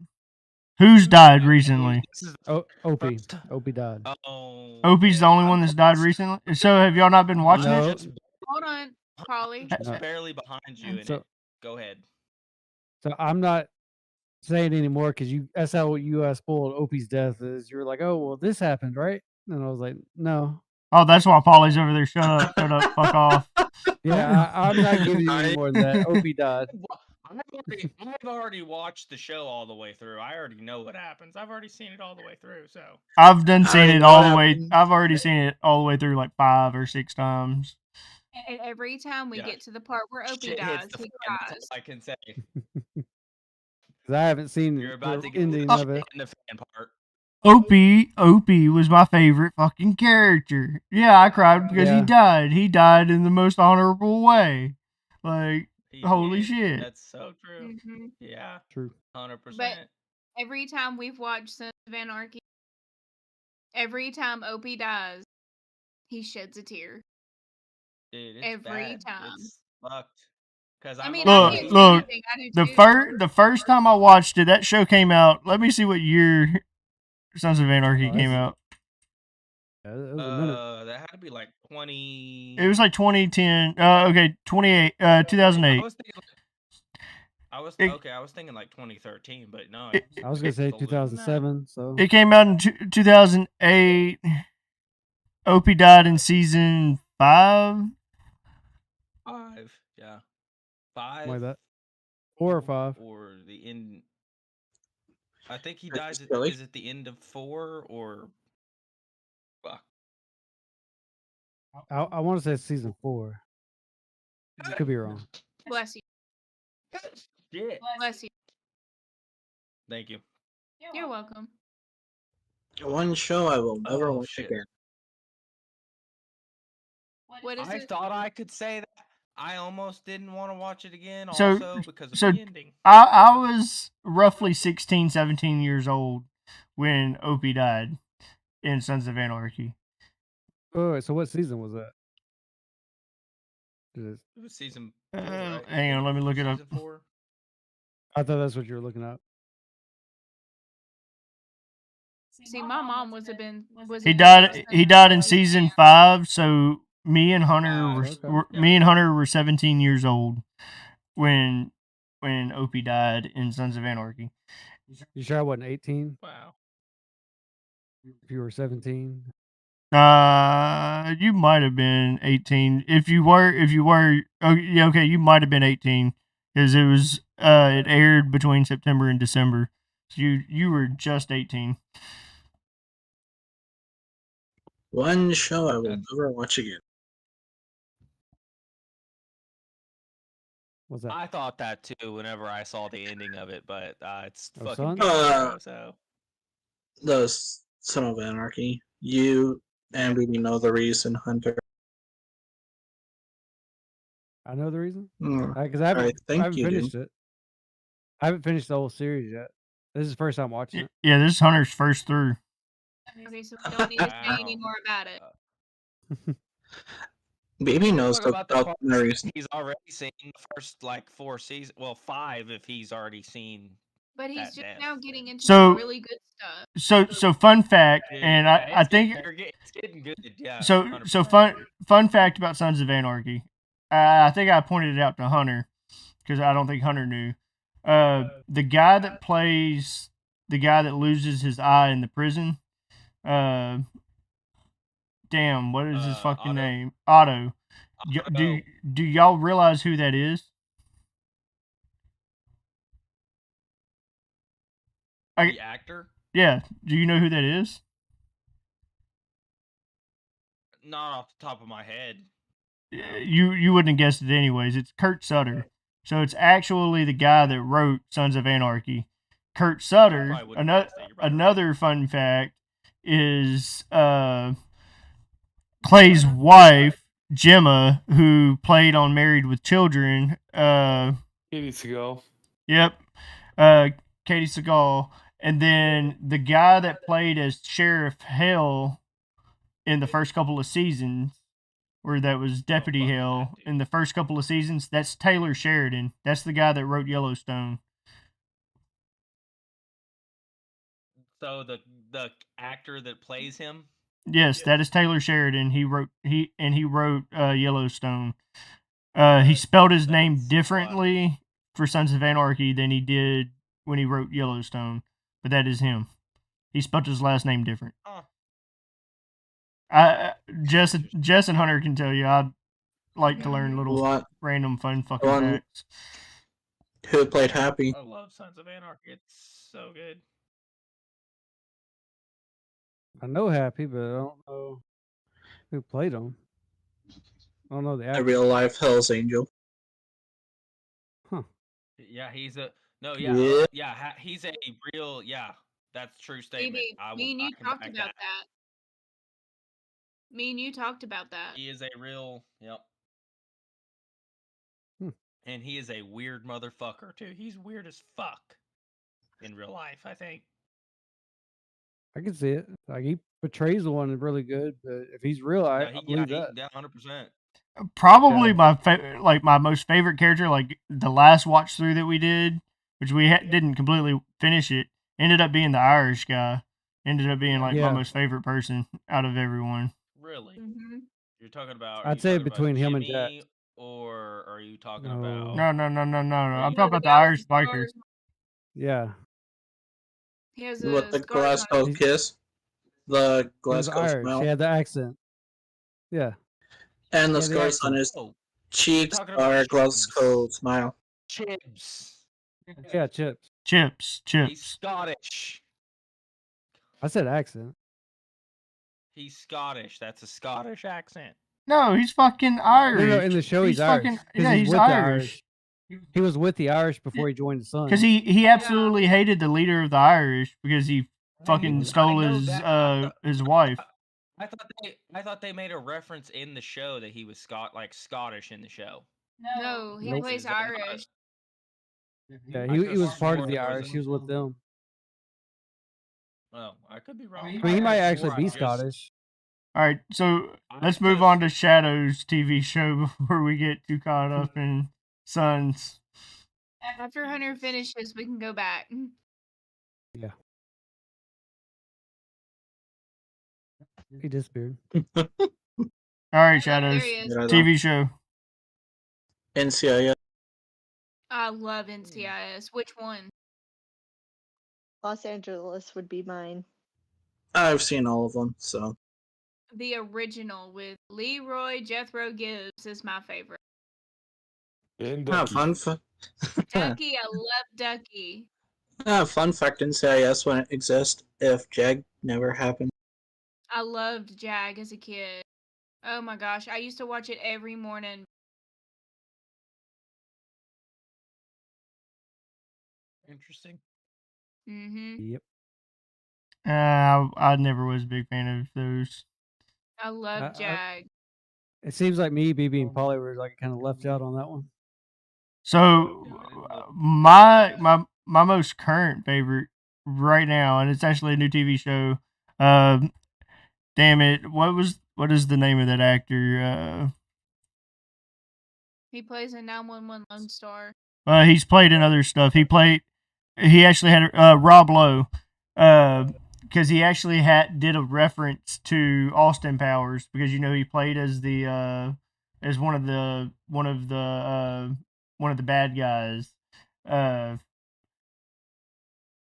Who's died recently? This is the Opie. first- Opie died. Oh, Opie's the okay. only one that's died recently. So have y'all not been watching No. it? Hold on, Polly. Just No. barely behind you in So- it. Go ahead. So I'm not saying anymore because that's how you spoiled Opie's death. Is you're like, oh well, this happened, right? And I was like, no. Oh, that's why Polly's over there. Shut up, fuck off. Yeah, I'm not giving you any more than that. Opie died. I've already watched the show all the way through. I already know what happens. I've already seen it all the way through. So I've done seen I it know all what the way. happened. I've already seen it all the way through like 5 or 6 times. And every time we Yeah. get to the part where Opie shit dies, hits the he fan. That's dies. all I can say. 'Cause I haven't seen You're about the to get ending shit of it. in the fan part. Opie was my favorite fucking character. Yeah, I cried because he Yeah. died. He died in the most honorable way. Like, He holy did. shit. That's so true. hmm Yeah, True. 100%. Every time we've watched Sons of Anarchy, every time Opie dies, he sheds a tear. Dude, it's every bad. time. It's fucked. Because I I'm mean, a I Look, can't little- say look, anything. I do The too. the first time I watched it, that show came out. Let me see what year Sons of Anarchy Oh, came that's- out. Yeah, it was a minute. That had to be like 20. It was like 2010. Okay, 28. 2008. I was thinking. It- Okay. I was thinking like 2013, but no. It- I was gonna say it's older than that. 2007. So It came out in 2008. Opie died in season 5. 5. Yeah. 5. like that. 4 or 5. Or the end. I think he That's dies. silly. Is it the end of 4 or? Fuck. I want to say it's season 4. Could be wrong. Bless you. Shit. Bless you. Thank you. You're welcome. One show I will never Oh, watch shit. again. What is I it? thought I could say that. I almost didn't want to watch it again, So- also because of so- the ending. I was roughly 16, 17 years old when Opie died in Sons of Anarchy. Oh, wait, so what season was that? Is it- It was season 4, right? Hang on, let me look it up. Season 4. I thought that's what you were looking at. See, my mom was a been was. He a died. big He Sons died in of season Anarchy 5. So me and Hunter Five, were okay. me and Hunter were 17 years old when Opie died in Sons of Anarchy. You sure I wasn't 18? Wow. If you were 17? You might have been 18. If you were, oh yeah, okay, you might have been 18 because it was it aired between September and December. So you were just 18. One show I will That's- never watch again. What's that? I thought that too whenever I saw the ending of it, but it's Oh, fucking Son? good show, so. The Son of Anarchy. You and we know the reason, Hunter. I know the reason. Mm, Because I haven't, think I haven't you do. finished it. I haven't finished the whole series yet. This is the first time watching it. Yeah, this is Hunter's first through. Okay, so we don't need to say Wow. any more about it. Baby knows Talk about the about part the reason. he's already seen the first like 4 seasons. Well, 5 if he's already seen. But he's That just death. now getting into So- some really good stuff. So fun fact, Dude, and yeah, I think it's getting good. Yeah. so 100%. fun fact about Sons of Anarchy. I think I pointed it out to Hunter because I don't think Hunter knew. The guy that plays the guy that loses his eye in the prison. Damn, what is his fucking Otto. name? Otto. Otto. Do y'all realize who that is? The actor? Yeah. Do you know who that is? Not off the top of my head. you wouldn't have guessed it anyways. It's Kurt Sutter. So it's actually the guy that wrote Sons of Anarchy. Kurt Sutter. probably wouldn't have guessed it, you're about right. Another fun fact is Clay's wife Gemma, who played on Married with Children. Katie Seagal. Yep. Katie Seagal. And then the guy that played as Sheriff Hale in the first couple of seasons, where that was Deputy fuck Hale that dude. in the first couple of seasons, that's Taylor Sheridan. That's the guy that wrote Yellowstone. So the actor that plays him. Yes, that is Taylor Sheridan. He wrote Yellowstone. He spelled his name That's differently for Sons of Anarchy than he did when he wrote Yellowstone, but that is him. He spelled his last name different. Huh. Jess and Hunter can tell you. I like to learn little What? random fun fucking One- facts. Who played Happy? I love Sons of Anarchy. It's so good. I know Happy, but I don't know who played him. I don't know the A actor. real life Hell's Angel. Yeah, he's a Yeah. he's a real That's a true statement. Maybe me and you talked about that. Me and you talked about that. He is a real and he is a weird motherfucker too. He's weird as fuck in real life, I think. I can see it. Like he portrays the one really good, but if he's real, I believe that. 100%. Probably Yeah. my most favorite character, like the last watch through that we did, which we didn't completely finish it, ended up being the Irish guy. Ended up being like my Yeah. most favorite person out of everyone. Really? Mm-hmm. You're talking about? I'd say between him and Jack. Jimmy, or are you talking No. about? No. I'm You talking know, about the guy with Irish biker. scars. Yeah. He has With the scars on Glasgow his- kiss. The He was Glasgow Irish. smile. He had the accent. Yeah. And the Yeah, the scars on accent. his Oh, cheeks talking about are Chibs. Glasgow smile. Chibs. Yeah, Chips. Chips. He's Scottish. I said accent. He's Scottish. That's a Scottish accent. No, he's fucking Irish. No, in the show he's Irish. fucking 'cause yeah, he's with the Irish. He was with the Irish before he joined the Sun. Because he absolutely hated the leader of the Irish because he fucking I stole know his that. his wife. I thought they made a reference in the show that he was Scottish in the show. No, he Nope. plays I thought- Irish. Yeah, I he could've was part of sworn the it was Irish. He was with them. Oh, I could be wrong. I mean, he might could've actually swore be I just- Scottish. All right, so I let's move could've- on to Shadows TV show before we get too caught up in Sons. After Hunter finishes, we can go back. Yeah. He disappeared. All right, Oh, Shadows there he is. Yeah, TV show. NCIS. I love NCIS. Which one? Los Angeles would be mine. I've seen all of them, so. The original with Leroy Jethro Gibbs is my favorite. And Fun Ducky, I love Ducky. fun fact: NCIS wouldn't exist if Jag never happened. I loved Jag as a kid. Oh my gosh, I used to watch it every morning. Interesting. Mm-hmm. Yep. I never was a big fan of those. I love Jag. It seems like me, BB, and Polly were like kind of left out on that one. So my most current favorite right now, and it's actually a new TV show. Damn it, what is the name of that actor? He plays in 911 Lone Star. He's played in other stuff. He actually had Rob Lowe, because he actually did a reference to Austin Powers, because he played as the as one of the bad guys.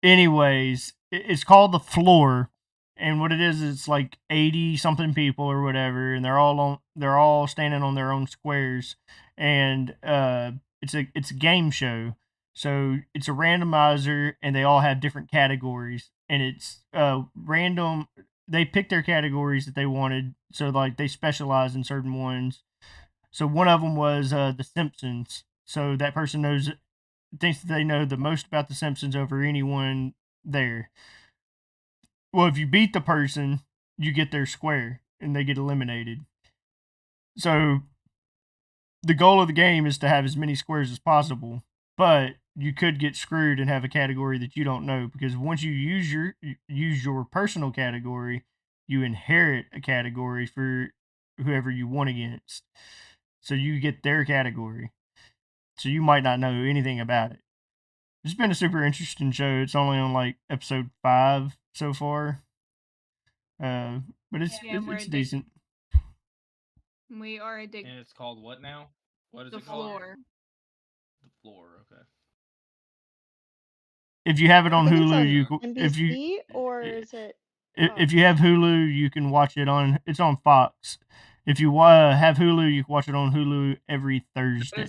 Anyways, it's called The Floor, and what it is, it's like 80 something people or whatever, and they're all standing on their own squares, and it's a game show. So it's a randomizer, and they all have different categories, and it's random. They pick their categories that they wanted, so like they specialize in certain ones. So one of them was The Simpsons. So that person thinks that they know the most about The Simpsons over anyone there. Well, if you beat the person, you get their square and they get eliminated. So the goal of the game is to have as many squares as possible, but you could get screwed and have a category that you don't know, because once you use your personal category, you inherit a category for whoever you won against. So you get their category. So you might not know anything about it. It's been a super interesting show. It's only on like episode 5 so far. But it's decent. We are addicted. And it's called what now? What is The it called? floor. The floor. Okay. If you have it I on think it's Hulu, on NBC or is it? if you have Hulu, you can watch it on. It's on Fox. If you have Hulu, you can watch it on Hulu every Thursday.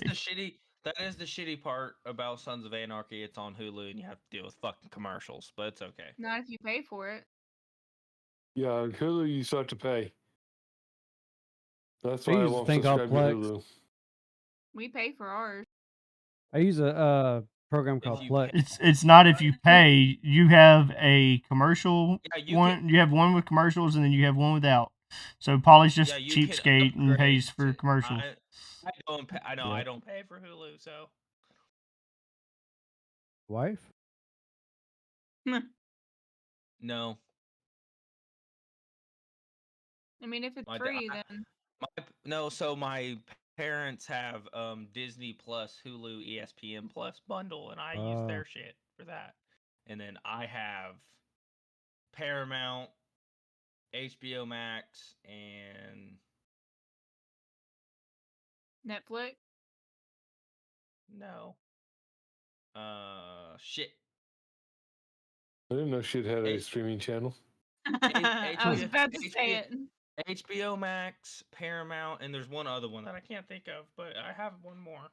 That is the shitty part about Sons of Anarchy. It's on Hulu and you have to deal with fucking commercials, but it's okay. Not if you pay for it. Yeah, on Hulu you still have to pay. That's I why I use a won't thing called subscribe to Plex. Hulu. We pay for ours. I use a program called you Plex. pay- It's not if you pay. You have a commercial Yeah, one. You have one with commercials, and then you have one without. So Polly's just Yeah, you can cheapskate and upgrade pays for to- commercials. I don't pay. I know Yeah. I don't pay for Hulu, so Wife? no. I mean, if it's My da- free, I- then No, so my parents have Disney Plus, Hulu, ESPN Plus bundle, and I use their shit for that. And then I have Paramount, HBO Max, and Netflix. no, shit. I didn't know shit had a streaming channel. I was about to say it. HBO Max, Paramount, and there's one other one that I can't think of, but I have one more.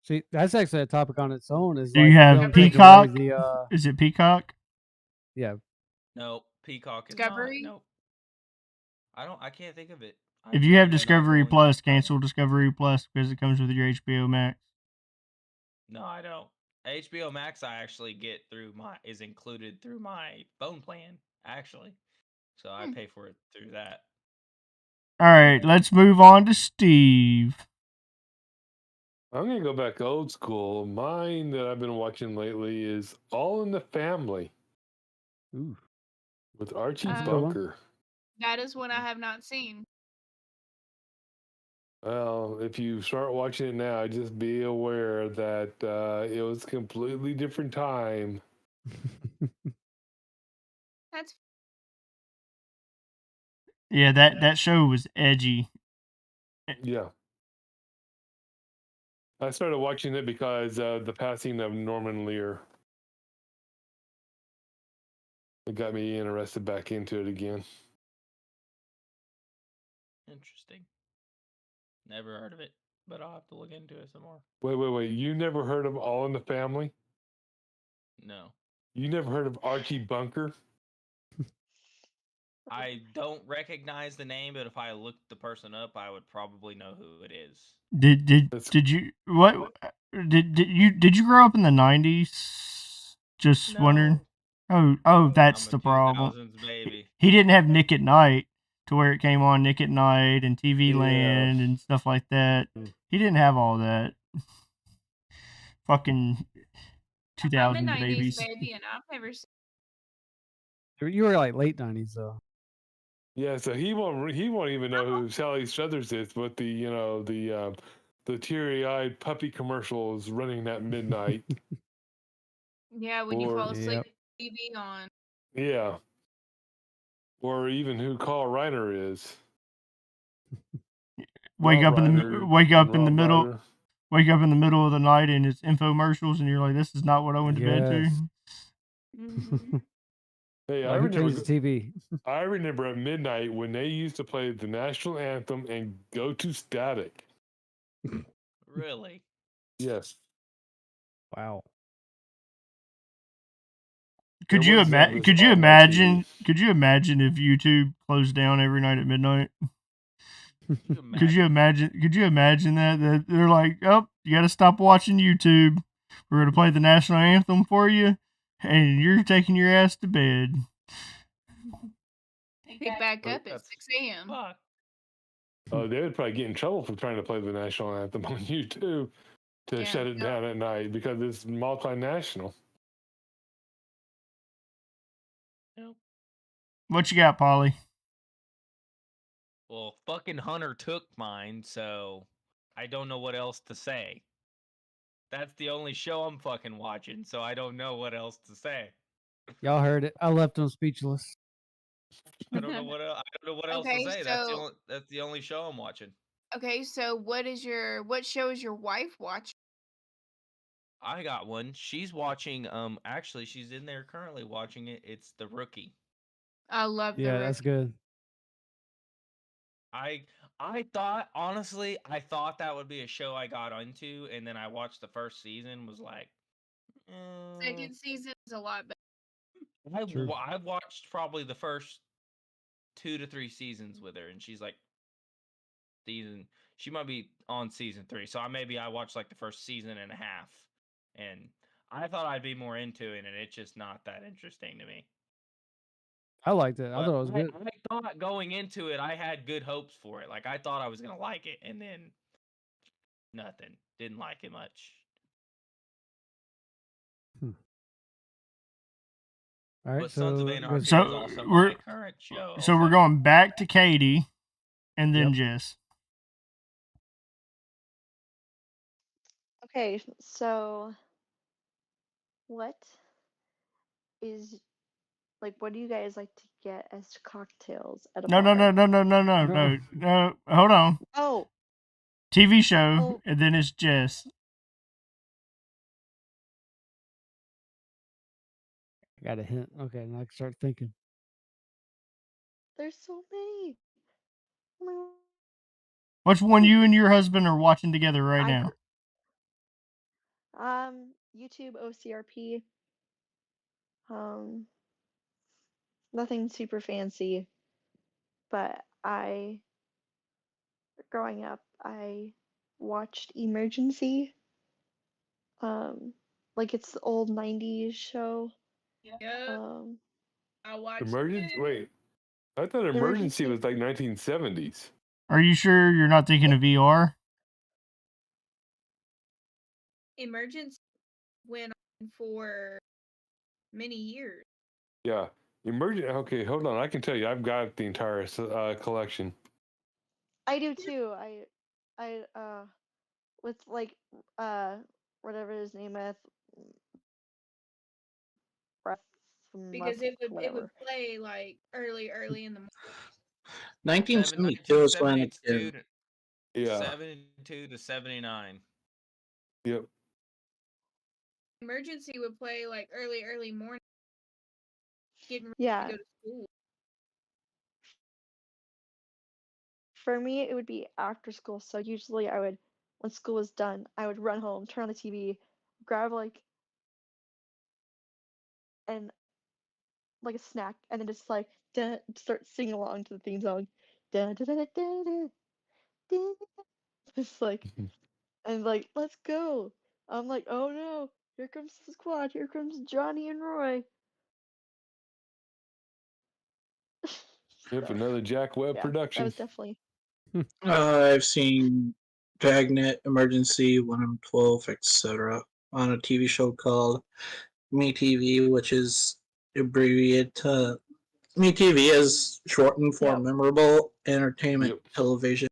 See, that's actually a topic on its own. Is Do like you have them taking Peacock? away the Is it Peacock? yeah. No, Peacock is Discovery? not. Nope. I can't think of it. If you have I'm not Discovery going to Plus, tell you. cancel Discovery Plus because it comes with your HBO Max. No, I don't. HBO Max I actually get is included through my phone plan, actually. So I pay for it through that. All right, let's move on to Steve. I'm gonna go back old school. Mine that I've been watching lately is All in the Family. Ooh. With Archie That's a good one. Bunker. That is one I have not seen. Well, if you start watching it now, just be aware that it was a completely different time. That's Yeah, that show was edgy. Yeah. I started watching it because the passing of Norman Lear. It got me interested back into it again. Interesting. Never heard of it, but I'll have to look into it some more. Wait. You never heard of All in the Family? No. You never heard of Archie Bunker? I don't recognize the name, but if I looked the person up, I would probably know who it is. Did you what did you grow up in the 90s? Just wondering. Oh, that's I'm a the problem. 2000s baby. He didn't have Nick at Night to where it came on Nick at Night and TV Yeah. Land and stuff like that. He didn't have all that. Fucking I'm a 2000 90s babies. baby, and I've never seen. You were like late 90s though. Yeah, so he won't even know who Sally Struthers is, but the teary-eyed puppy commercials running at midnight. Yeah, when you Or- fall asleep, Yep. TV on. Yeah. Or even who Carl Reiner is. Wake Rob up in the Reiner wake up and in the Rob middle Reiner. wake up in the middle of the night and it's infomercials and you're like, this is not what I went to bed to. Yes. Mhm. Hey, Like, who turns the TV? I remember at midnight when they used to play the national anthem and go to static. Really? Yes. Wow. Could you Everyone's got this could you on my imagine TV. could you imagine if YouTube closed down every night at midnight? Could you imagine? Could you imagine that they're like, "Oh, you got to stop watching YouTube. We're gonna play the national anthem for you, and you're taking your ass to bed." Pick back up at That's 6 a.m. fuck. Oh, they would probably get in trouble for trying to play the national anthem on YouTube to Yeah. shut it down at night because it's multinational. Yep. What you got, Polly? Well, fucking Hunter took mine, so I don't know what else to say. That's the only show I'm fucking watching, so I don't know what else to say. Y'all heard it. I left them speechless. I don't know what I don't know what else to Okay, say. so That's the only show I'm watching. okay, so what show is your wife watching? I got one. She's watching. Actually, she's in there currently watching it. It's The Rookie. I love Yeah, the that's Rookie. good. I thought honestly, I thought that would be a show I got into, and then I watched the first season. Was like, Second season is a lot better. True. I watched probably the first 2 to 3 seasons with her, and she's like, she might be on season 3, so I watched like the first season and a half, and I thought I'd be more into it, and it's just not that interesting to me. I liked it. I But thought it was good. I thought going into it, I had good hopes for it. Like I thought I was gonna like it, and then nothing. Didn't like it much. All right, But Sons of so Anarchy So is also we're my current show. so we're going back to Katie, and then Yep. Jess. Okay, so what is what do you guys like to get as cocktails at a No, no, bar? no, no, no, no, no, No. no, no. Hold on. Oh, TV show, oh, and then it's Jess. I got a hint. Okay, now I can start thinking. there's so many. Oh my Which one you and your husband are watching together right I now? YouTube OCRP. Um, nothing super fancy, but growing up, I watched Emergency. It's the old '90s show. Yep, Um, I watched Emergency? it. Wait, I thought Emergency was like 1970s. Are you sure you're not thinking of VR? Emergency went on for many years. Yeah, Emergency. Okay, hold on. I can tell you, I've got the entire collection. I do too. With whatever his name is, breath, Because it would whatever. play like early in the morning. 1972 is when it 1972 came. Yeah. 72 to 79. Yep. Emergency would play like early morning, getting ready Yeah. to go to school. For me, it would be after school. So usually when school was done, I would run home, turn on the TV, grab and a snack, and then just start singing along to the theme song. Da, da, da, da, da, da, da. Just and let's go. I'm like, oh no, here comes the squad, here comes Johnny and Roy. Yep, So, another Jack Webb yeah, production. that was definitely. I've seen Dragnet, Emergency, 112, etc. on a TV show called MeTV, which is abbreviated to MeTV is shortened for Yep. Memorable Entertainment Yep. Television.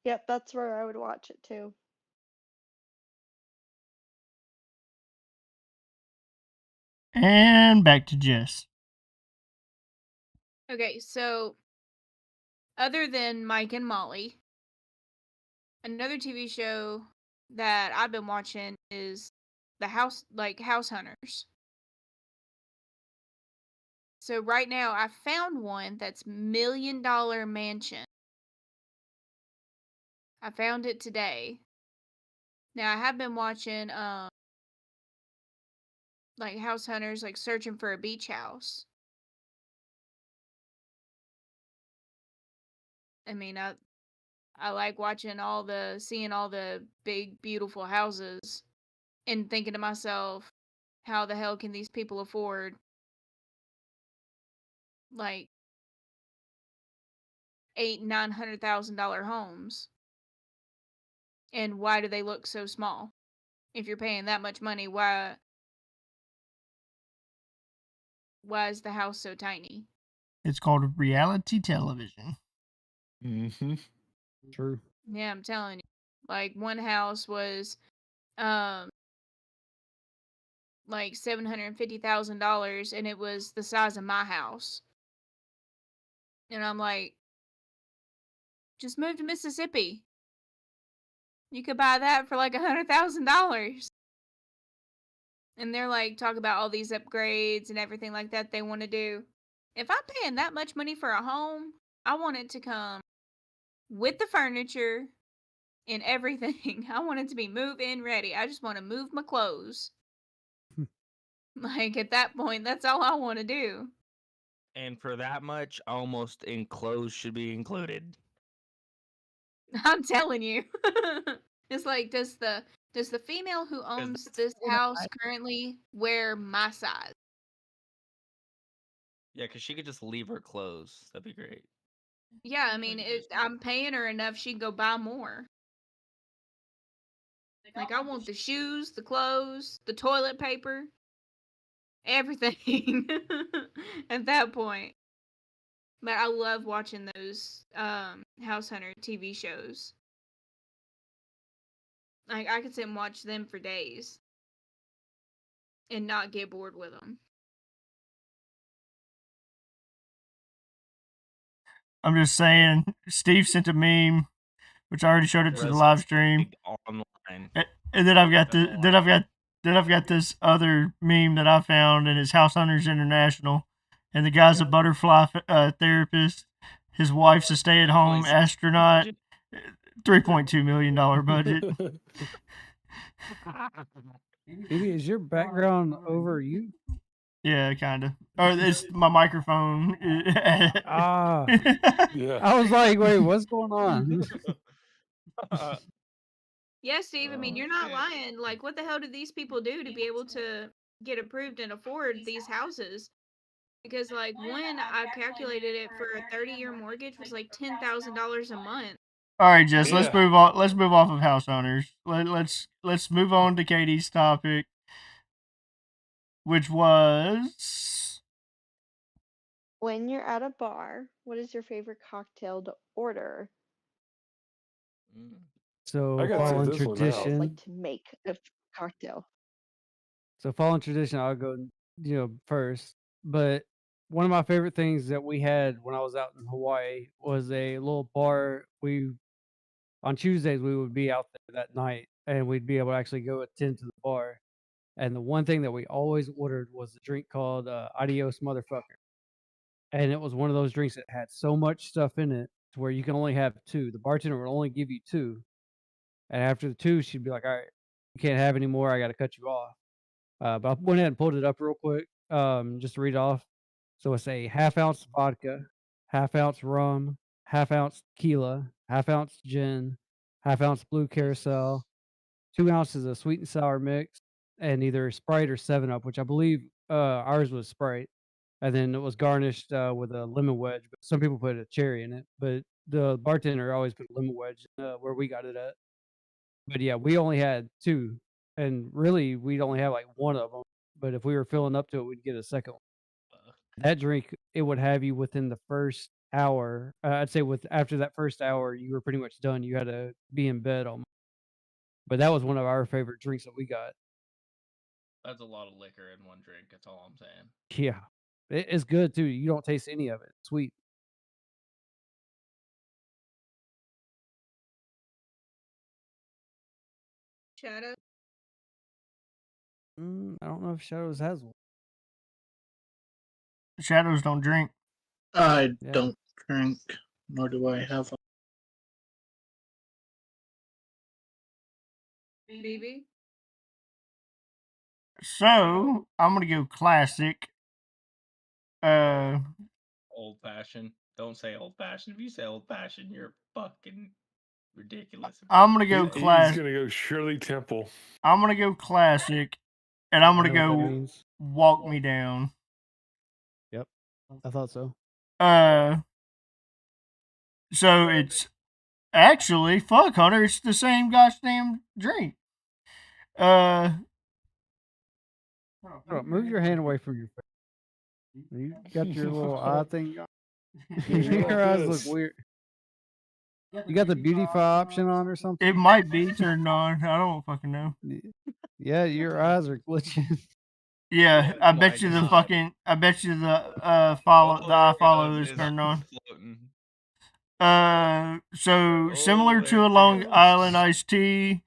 Yep, that's where I would watch it too. And back to Jess. Okay, so other than Mike and Molly, another TV show that I've been watching is House Hunters. So right now I found one that's $1 Million Mansion. I found it today. Now I have been watching House Hunters, searching for a beach house. I mean, I like watching seeing all the big, beautiful houses and thinking to myself, how the hell can these people afford like $800,000-$900,000 homes? And why do they look so small? If you're paying that much money, why is the house so tiny? It's called reality television. Mm-hmm. True. Yeah, I'm telling you. Like one house was like $750,000 and it was the size of my house. And I'm like, just move to Mississippi. You could buy that for like $100,000. And they're like, talk about all these upgrades and everything like that they want to do. If I'm paying that much money for a home, I want it to come with the furniture and everything. I want it to be move-in ready. I just want to move my clothes. Like, at that point, that's all I want to do. And for that much, almost enclosed should be included. I'm telling you. It's like, does the female who owns this house currently wear my size? Yeah, because she could just leave her clothes. That'd be great. Yeah, I mean, if I'm paying her enough, she can go buy more. Like, I want the shoes, the clothes, the toilet paper, everything at that point. But I love watching those House Hunter TV shows. Like, I could sit and watch them for days and not get bored with them. I'm just saying, Steve sent a meme, which I already showed it to the live stream. Online. And then I've got this other meme that I found, and it's House Hunters International, and the guy's a butterfly therapist. His wife's a stay-at-home astronaut. $3.2 million budget. Maybe is your background over you? Yeah, kind of. Or it's my microphone. Ah, Yeah. I was like, wait, what's going on? Yeah, Steve, I mean, you're not lying. Like, what the hell did these people do to be able to get approved and afford these houses? Because, like, when I calculated it for a 30-year mortgage was like $10,000 a month. All right, Jess, let's Yeah. move on. Let's move off of House Hunters. Let's move on to Katie's topic, which was When you're at a bar, what is your favorite cocktail to order? So I gotta sit following this one out. tradition. Like to make a cocktail. So following tradition, I'll go, first. But one of my favorite things that we had when I was out in Hawaii was a little bar. On Tuesdays we would be out there that night, and we'd be able to actually go attend to the bar. And the one thing that we always ordered was a drink called Adios Motherfucker, and it was one of those drinks that had so much stuff in it to where you can only have two. The bartender would only give you two, and after the two, she'd be like, "All right, you can't have any more. I got to cut you off." But I went ahead and pulled it up real quick, just to read off. So it's a half-ounce vodka, half-ounce rum, half-ounce tequila, half-ounce gin, half-ounce blue carousel, 2 ounces of sweet and sour mix, and either Sprite or 7 Up, which I believe ours was Sprite, and then it was garnished with a lemon wedge. But some people put a cherry in it, but the bartender always put a lemon wedge where we got it at. But yeah, we only had two, and really we'd only have like one of them. But if we were filling up to it, we'd get a second one. That drink, it would have you within the first hour. I'd say after that first hour, you were pretty much done. You had to be in bed almost. But that was one of our favorite drinks that we got. That's a lot of liquor in one drink. That's all I'm saying. Yeah, it's good too. You don't taste any of it. It's sweet. Shadow? I don't know if Shadows has one. Shadows don't drink. I Yeah. don't drink, nor do I have one. BB? So I'm gonna go classic. Old fashioned. Don't say old fashioned. If you say old fashioned, you're fucking ridiculous. I'm gonna He- go he's class. gonna go Shirley Temple. I'm gonna go classic, and I'm I gonna know what that go means. walk me down. Yep, I thought so. So it's actually fuck Hunter. It's the same goddamn drink. Hold on, move your hand away from your face. You got your little eye thing. He's going Your eyes look this. weird. You got the beautify option on or something? It might be turned on. I don't fucking know. Yeah, your eyes are glitching. Yeah, I my bet you the God. fucking. I bet you the follow the there eye it follow goes. is It's turned on. floating. So similar there to a it Long goes. Island iced tea,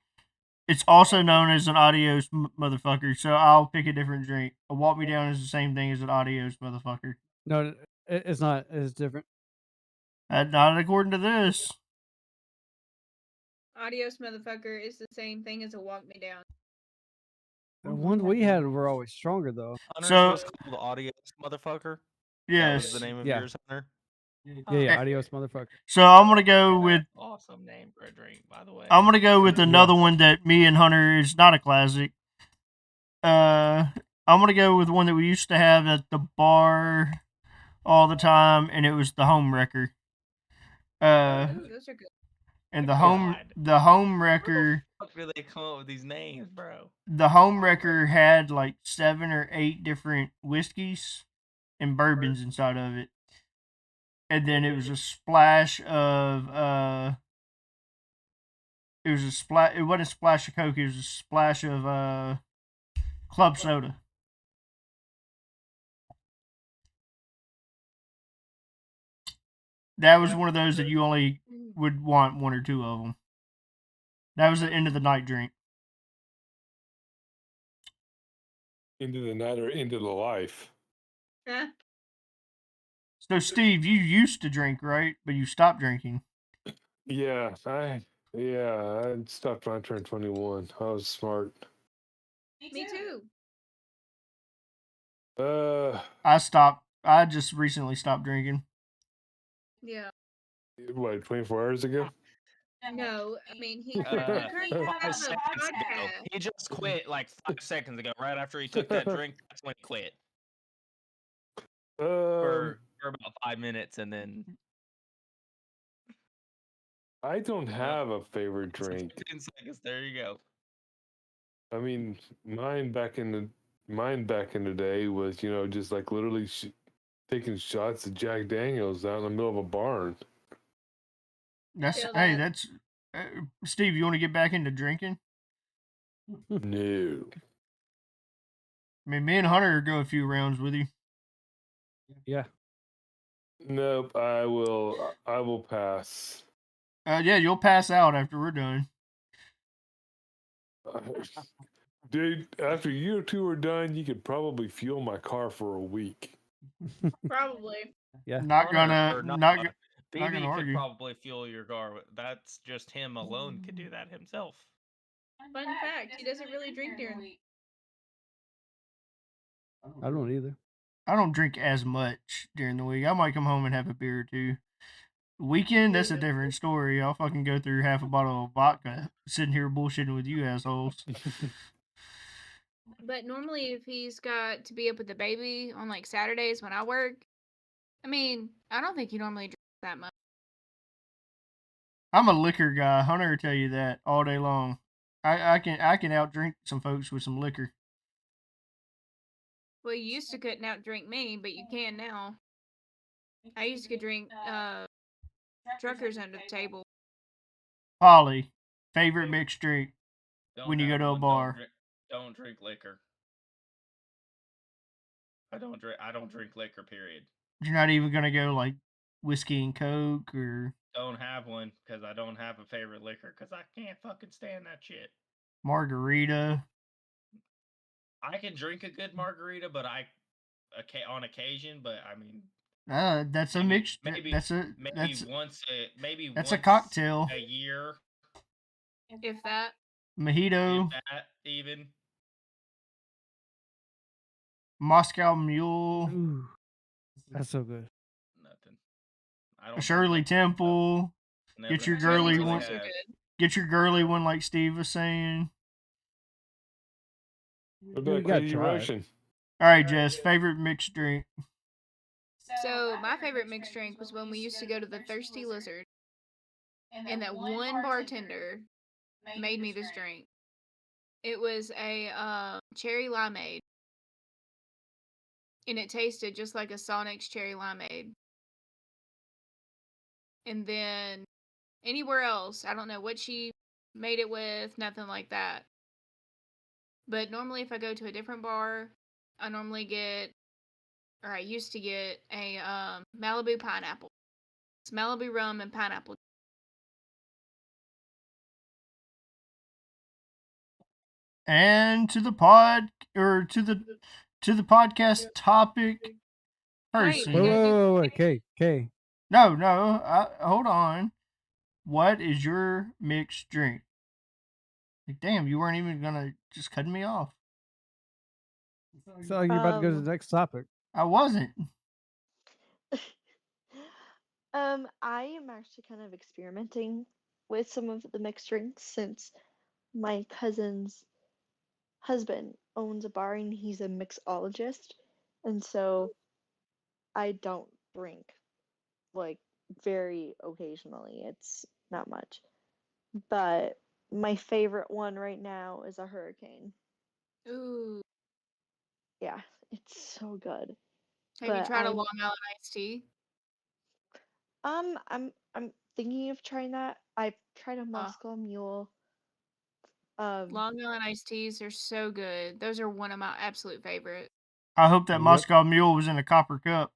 it's also known as an adios motherfucker. So I'll pick a different drink. A walk me down is the same thing as an adios motherfucker. No, it's not. It's different. Not according to this. Adios, motherfucker is the same thing as a walk me down. The ones we had were always stronger though. Hunter's So- was called Audios, motherfucker. That Yes. was the name of Yeah. yours, Hunter. Yeah, adios, motherfucker. So I'm gonna go with Awesome name for a drink, by the way. I'm gonna go with another one that me and Hunter is not a classic. I'm gonna go with one that we used to have at the bar all the time, and it was the home wrecker. Ooh, those are good. And God. the home wrecker How the fuck do they come up with these names, bro? the home wrecker had like 7 or 8 different whiskeys and bourbons inside of it. And then it was a splash of it wasn't a splash of Coke, it was a splash of club soda. That was one of those that you only would want 1 or 2 of them. That was the end of the night drink. Into the night or into the life. Huh? So Steve, you used to drink, right? But you stopped drinking. Yeah, I stopped when I turned 21. I was smart. Me too. I just recently stopped drinking. Yeah. What, 24 hours ago? No, I mean he 5 currently has a seconds ago. podcast. He just quit like 5 seconds ago. Right after he took that drink, that's when he quit for about 5 minutes, and then I don't have a favorite drink. 10 seconds. There you go. I mean, mine back in the day was, just like literally taking shots of Jack Daniels out in the middle of a barn. Feel that. That's Steve. You want to get back into drinking? No. I mean, me and Hunter go a few rounds with you. Yeah. Nope. I will pass. Yeah, you'll pass out after we're done. Dude, after you two are done, you could probably fuel my car for a week. Probably. Yeah. Not Hunter, or gonna BB could argue. probably fuel your car. That's just him alone could do that himself. Fun fact, he doesn't really drink during the week. I don't either. I don't drink as much during the week. I might come home and have a beer or two. Weekend, that's a different story. I'll fucking go through half a bottle of vodka sitting here bullshitting with you assholes. But normally if he's got to be up with the baby on like Saturdays when I work, I mean, I don't think he normally drinks that much. I'm a liquor guy. Hunter will tell you that all day long. I can outdrink some folks with some liquor. Well, you used to couldn't outdrink me, but you can now. I used to drink truckers under the table. Polly, favorite mixed drink when you go have to a one, bar. Don't drink liquor. I don't drink liquor. Period. You're not even gonna go like whiskey and Coke or Don't have one because I don't have a favorite liquor because I can't fucking stand that shit. margarita. I can drink a good margarita, but on occasion. But I mean, That's a mixed. That's a cocktail. a year, If that. Mojito, if that even. Moscow Mule. Ooh, that's so good. Nothing. I don't Shirley drink that, so Temple. never Get your had- girly never really one. Temples are had. good. Get your girly one, like Steve was saying. What You about gotta Crazy try it. Russian? All right, Jess. Favorite mixed drink. So my favorite mixed drink was when we used to go to the Thirsty Lizard, and that one bartender made me this drink. It was a cherry limeade, and it tasted just like a Sonic's cherry limeade. And then anywhere else, I don't know what she made it with, nothing like that. But normally, if I go to a different bar, I normally get, or I used to get, a Malibu pineapple. It's Malibu rum and pineapple. And to the podcast topic person. We gotta do Wait. Okay. No, hold on. What is your mixed drink? Like, damn, you weren't even gonna just cut me off. So you're about to go to the next topic. I wasn't. I am actually kind of experimenting with some of the mixed drinks since my cousin's husband owns a bar and he's a mixologist, and so I don't drink like very occasionally. It's not much. But my favorite one right now is a hurricane. Ooh. Yeah, it's so good. Have you But tried a I'm Long Island iced tea? I'm thinking of trying that. I've tried a Moscow Mule. Long Island iced teas are so good. Those are one of my absolute favorites. I hope that Yep. Moscow Mule was in a copper cup.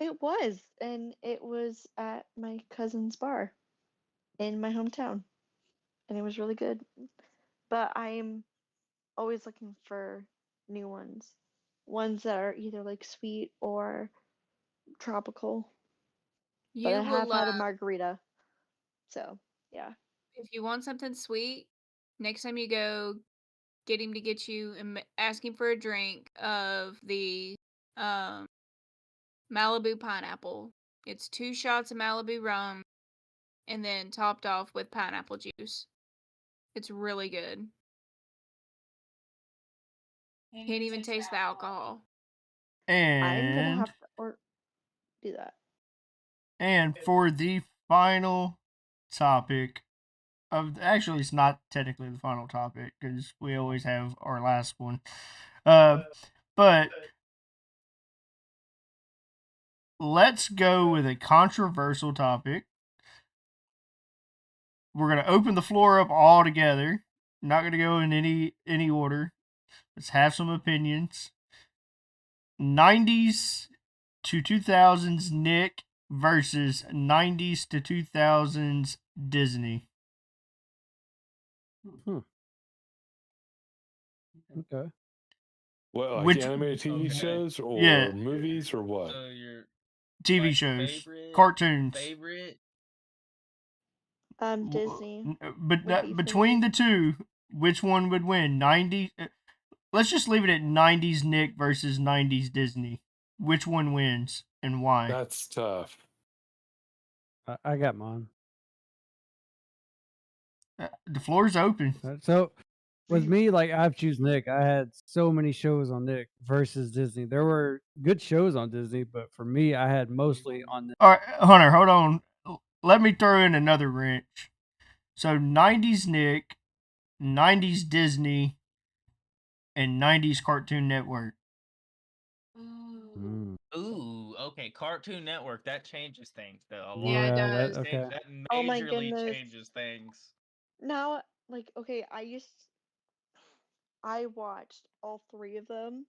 It was, and it was at my cousin's bar in my hometown, and it was really good. But I'm always looking for new ones that are either like sweet or tropical. But I You will have had a love, margarita, so yeah. if you want something sweet, next time you go, get him to get you and ask him for a drink of the um, Malibu pineapple. It's 2 shots of Malibu rum and then topped off with pineapple juice. It's really good. Can't even taste the alcohol. I'm gonna And have to do that. and for the final topic actually, it's not technically the final topic because we always have our last one. But let's go with a controversial topic. We're gonna open the floor up all together. Not gonna go in any order. Let's have some opinions. 90s to 2000s Nick versus 90s to 2000s Disney. Okay. What, like Which animated TV Okay. shows or Yeah. movies or what? So your TV like, shows, cartoons. favorite. Disney But would be for between me. the two, which one would win? 90s. Let's just leave it at 90s Nick versus 90s Disney. Which one wins and why? That's tough. I got mine. The floor's open. So with me, like I've choose Nick. I had so many shows on Nick versus Disney. There were good shows on Disney, but for me, I had mostly on Nick. All right, Hunter, hold on. Let me throw in another wrench. So 90s Nick, 90s Disney, and 90s Cartoon Network. Ooh, okay. Cartoon Network, that changes things though. A lot. Yeah, it Yeah, does. okay. That Oh my majorly goodness. changes things. Now, like, okay, I watched all three of them,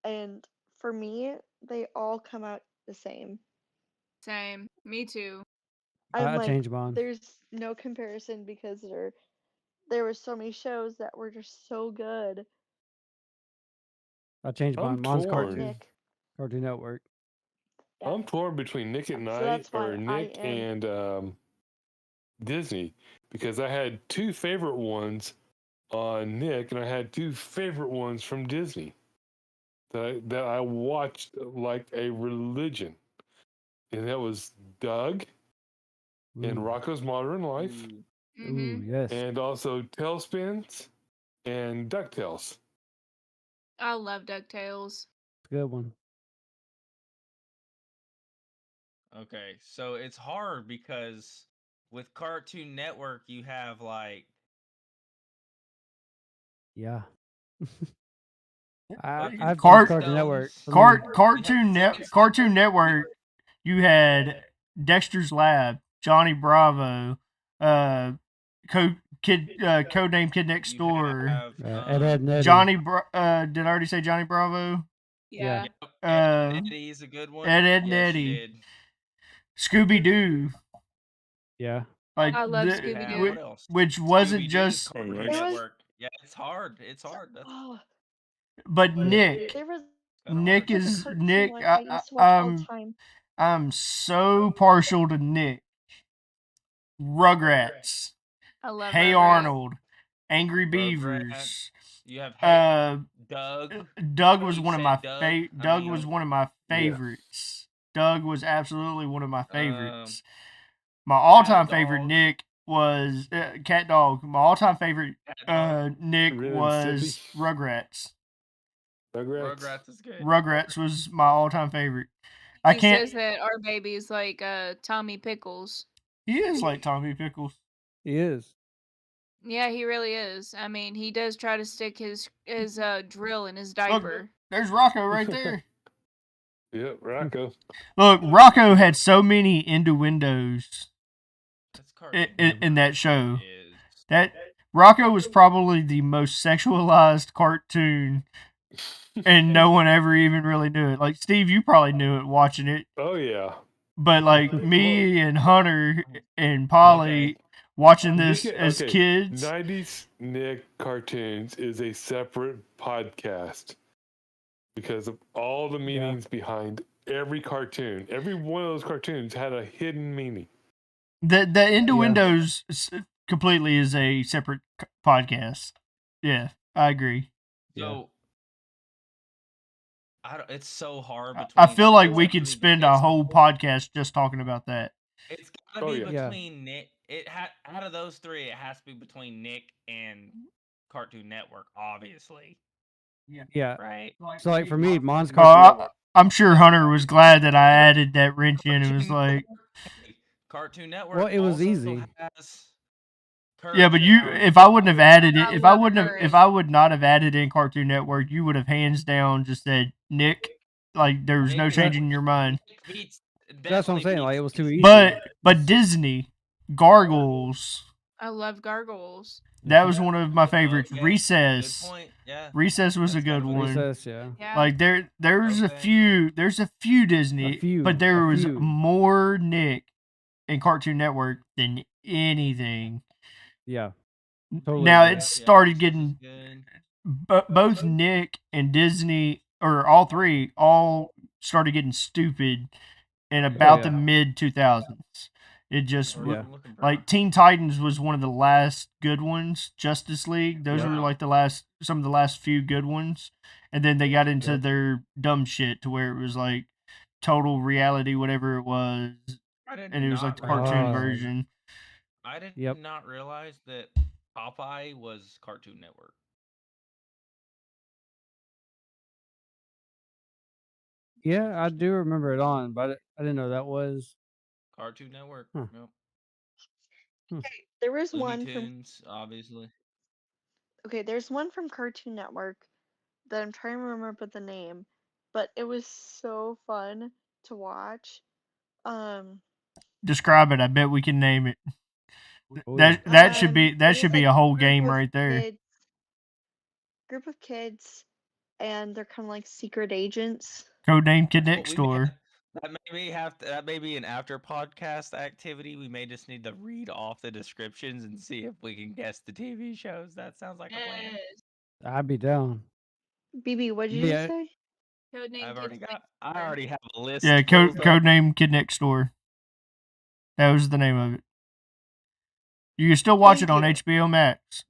and for me, they all come out the same. Same. Me too. I'm I like, changed mine. there's no comparison because there were so many shows that were just so good. I changed mine. I'm Mine's torn. Nick. Cartoon Network. Yeah. I'm torn between Nick at So Night that's or why I Nick am. and Disney because I had two favorite ones on Nick and I had two favorite ones from Disney that I watched like a religion. and that was Doug and Ooh. Rocco's Modern Life, Ooh. Ooh, yes. and also Tailspins and DuckTales. I love DuckTales. Good one. Okay, so it's hard because with Cartoon Network you have like Yeah. like your I've Cart- used Cartoon Network. Flintstones. For me. Cartoon Network. You had Dexter's Lab, Johnny Bravo, Codename Kid Next You Door, have Ed, Ed, and Eddie. Did I already say Johnny Bravo? Yeah. Yeah. Yep, Ed, Uh, and Eddie's a good one. Ed, Ed, and Yes, you Eddie. did. Scooby Doo, Yeah. like I love You Scooby have Doo. what else? which wasn't Scooby-Doo's just, Cartoon There was- Network. Yeah, it's hard. It's hard. That's Oh, but Nick. there was kinda Nick hard. is cartoon Nick. one I used to watch all the time. I'm so partial to Nick. Rugrats, I love Hey Rugrats. Arnold, Angry Rugrats. Beavers. You have Doug. Doug was You one of said my Doug. Doug was one of my favorites. Doug was absolutely one of my favorites. My all-time favorite Dog. Nick was Cat Dog. My all-time favorite Cat Dog. Nick Ren and was Stimpy. Rugrats. Rugrats is good. Rugrats was my all-time favorite. I He can't. says that our baby's like Tommy Pickles. He is like Tommy Pickles. He is. Yeah, he really is. I mean, he does try to stick his drill in his Look, diaper. there's Rocco right there. Yep, Rocco. Look, Rocco had so many innuendos That's Cartoon in that Network show. is. That Rocco was probably the most sexualized cartoon, and no one ever even really knew it. Like Steve, you probably knew it watching it, Oh yeah. but like me and Hunter and Polly watching this Nick- as okay, kids. 90s Nick Cartoons is a separate podcast because of all the meanings behind every cartoon. Every one of those cartoons had a hidden meaning. The innuendos completely is a separate podcast. Yeah, I agree. So it's so hard between. I feel like it's we gotta could be- spend a it's- whole podcast just talking about that. It's gotta Oh, be yeah. Yeah. between Nick. Out of those three, it has to be between Nick and Cartoon Network, obviously. Yeah. Right. So like for me, Mon's Oh, Cartoon Network. I'm sure Hunter was glad that I added that wrench in and was like, Cartoon Network. Well, it was also easy. Has yeah, but Courage you, and if I wouldn't have added it, I if I love wouldn't have, Courage. if I would not have added in Cartoon Network, you would have hands down just said Nick. Like there was no Nick- changing your mind. Nick beats- That's what I'm definitely saying. Like beats it was too Nick. easy. But Disney, Gargoyles, I love Gargoyles. that was one of my favorites. Okay, Recess. Good point. Yeah. Recess was That's a good gotta be- one. Recess, yeah. Yeah. Like there's a Okay. few Disney, A few, but there a was few. more Nick in Cartoon Network than anything. Yeah. Totally Now agree. it started Recess is getting good. both Nick and Disney, or all three, all started getting stupid in about the yeah. mid 2000s. It just Sorry, Yeah. I'm looking for- like Teen Titans was one of the last good ones. Justice League, those Yeah. were like some of the last few good ones, and then they got into Yep. their dumb shit to where it was like total reality, whatever it was, I did and it was like not the cartoon realize- version. I did Yep. not realize that Popeye was Cartoon Network. Yeah, I do remember it on, but I didn't know that was. Cartoon Network. Huh. Yep. There was Looney one from Tunes, obviously. there's one from Cartoon Network that I'm trying to remember the name, but it was so fun to watch. Describe it. I bet we can name it. Oh, That should be it was a whole group game of right there. Group of kids, and they're kind of like secret agents. Codename Kid Well, Next we may Door. that may be an after podcast activity. We may just need to read off the descriptions and see if we can guess the TV shows. That sounds like a plan. Yes. I'd be down. BB, what did you Yeah. say? Codename I already Kid have a list. Yeah, pulled up. Codename Kid Next Door. That was the name of it. You can still watch Thank it on you. HBO Max.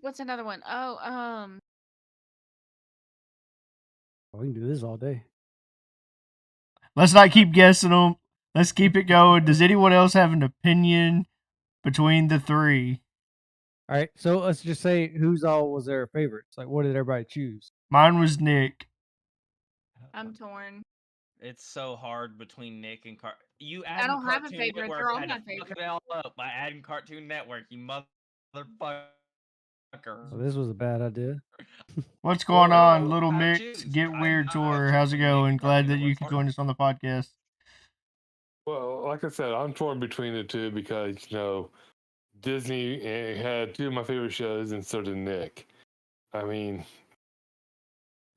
What's another one? Oh, We can do this all day. Let's not keep guessing them. Let's keep it going. Does anyone else have an opinion between the three? All right, so let's just say whose all was their favorites. Like, what did everybody choose? Mine was Nick. I'm torn. It's so hard between Nick and You I adding don't have a Cartoon favorite. Network They're all had my to fuck favorite. it all up by adding Cartoon Network, you motherfucker. Well, this was a bad idea. What's going Well, on, no, Little gotta Mix? choose. Get I Weird gotta Tour. choose How's it between Nick going? and Glad Cartoon that you Network. could join us on the podcast. Well, like I said, I'm torn between the two because Disney had two of my favorite shows, and so did Nick. I mean,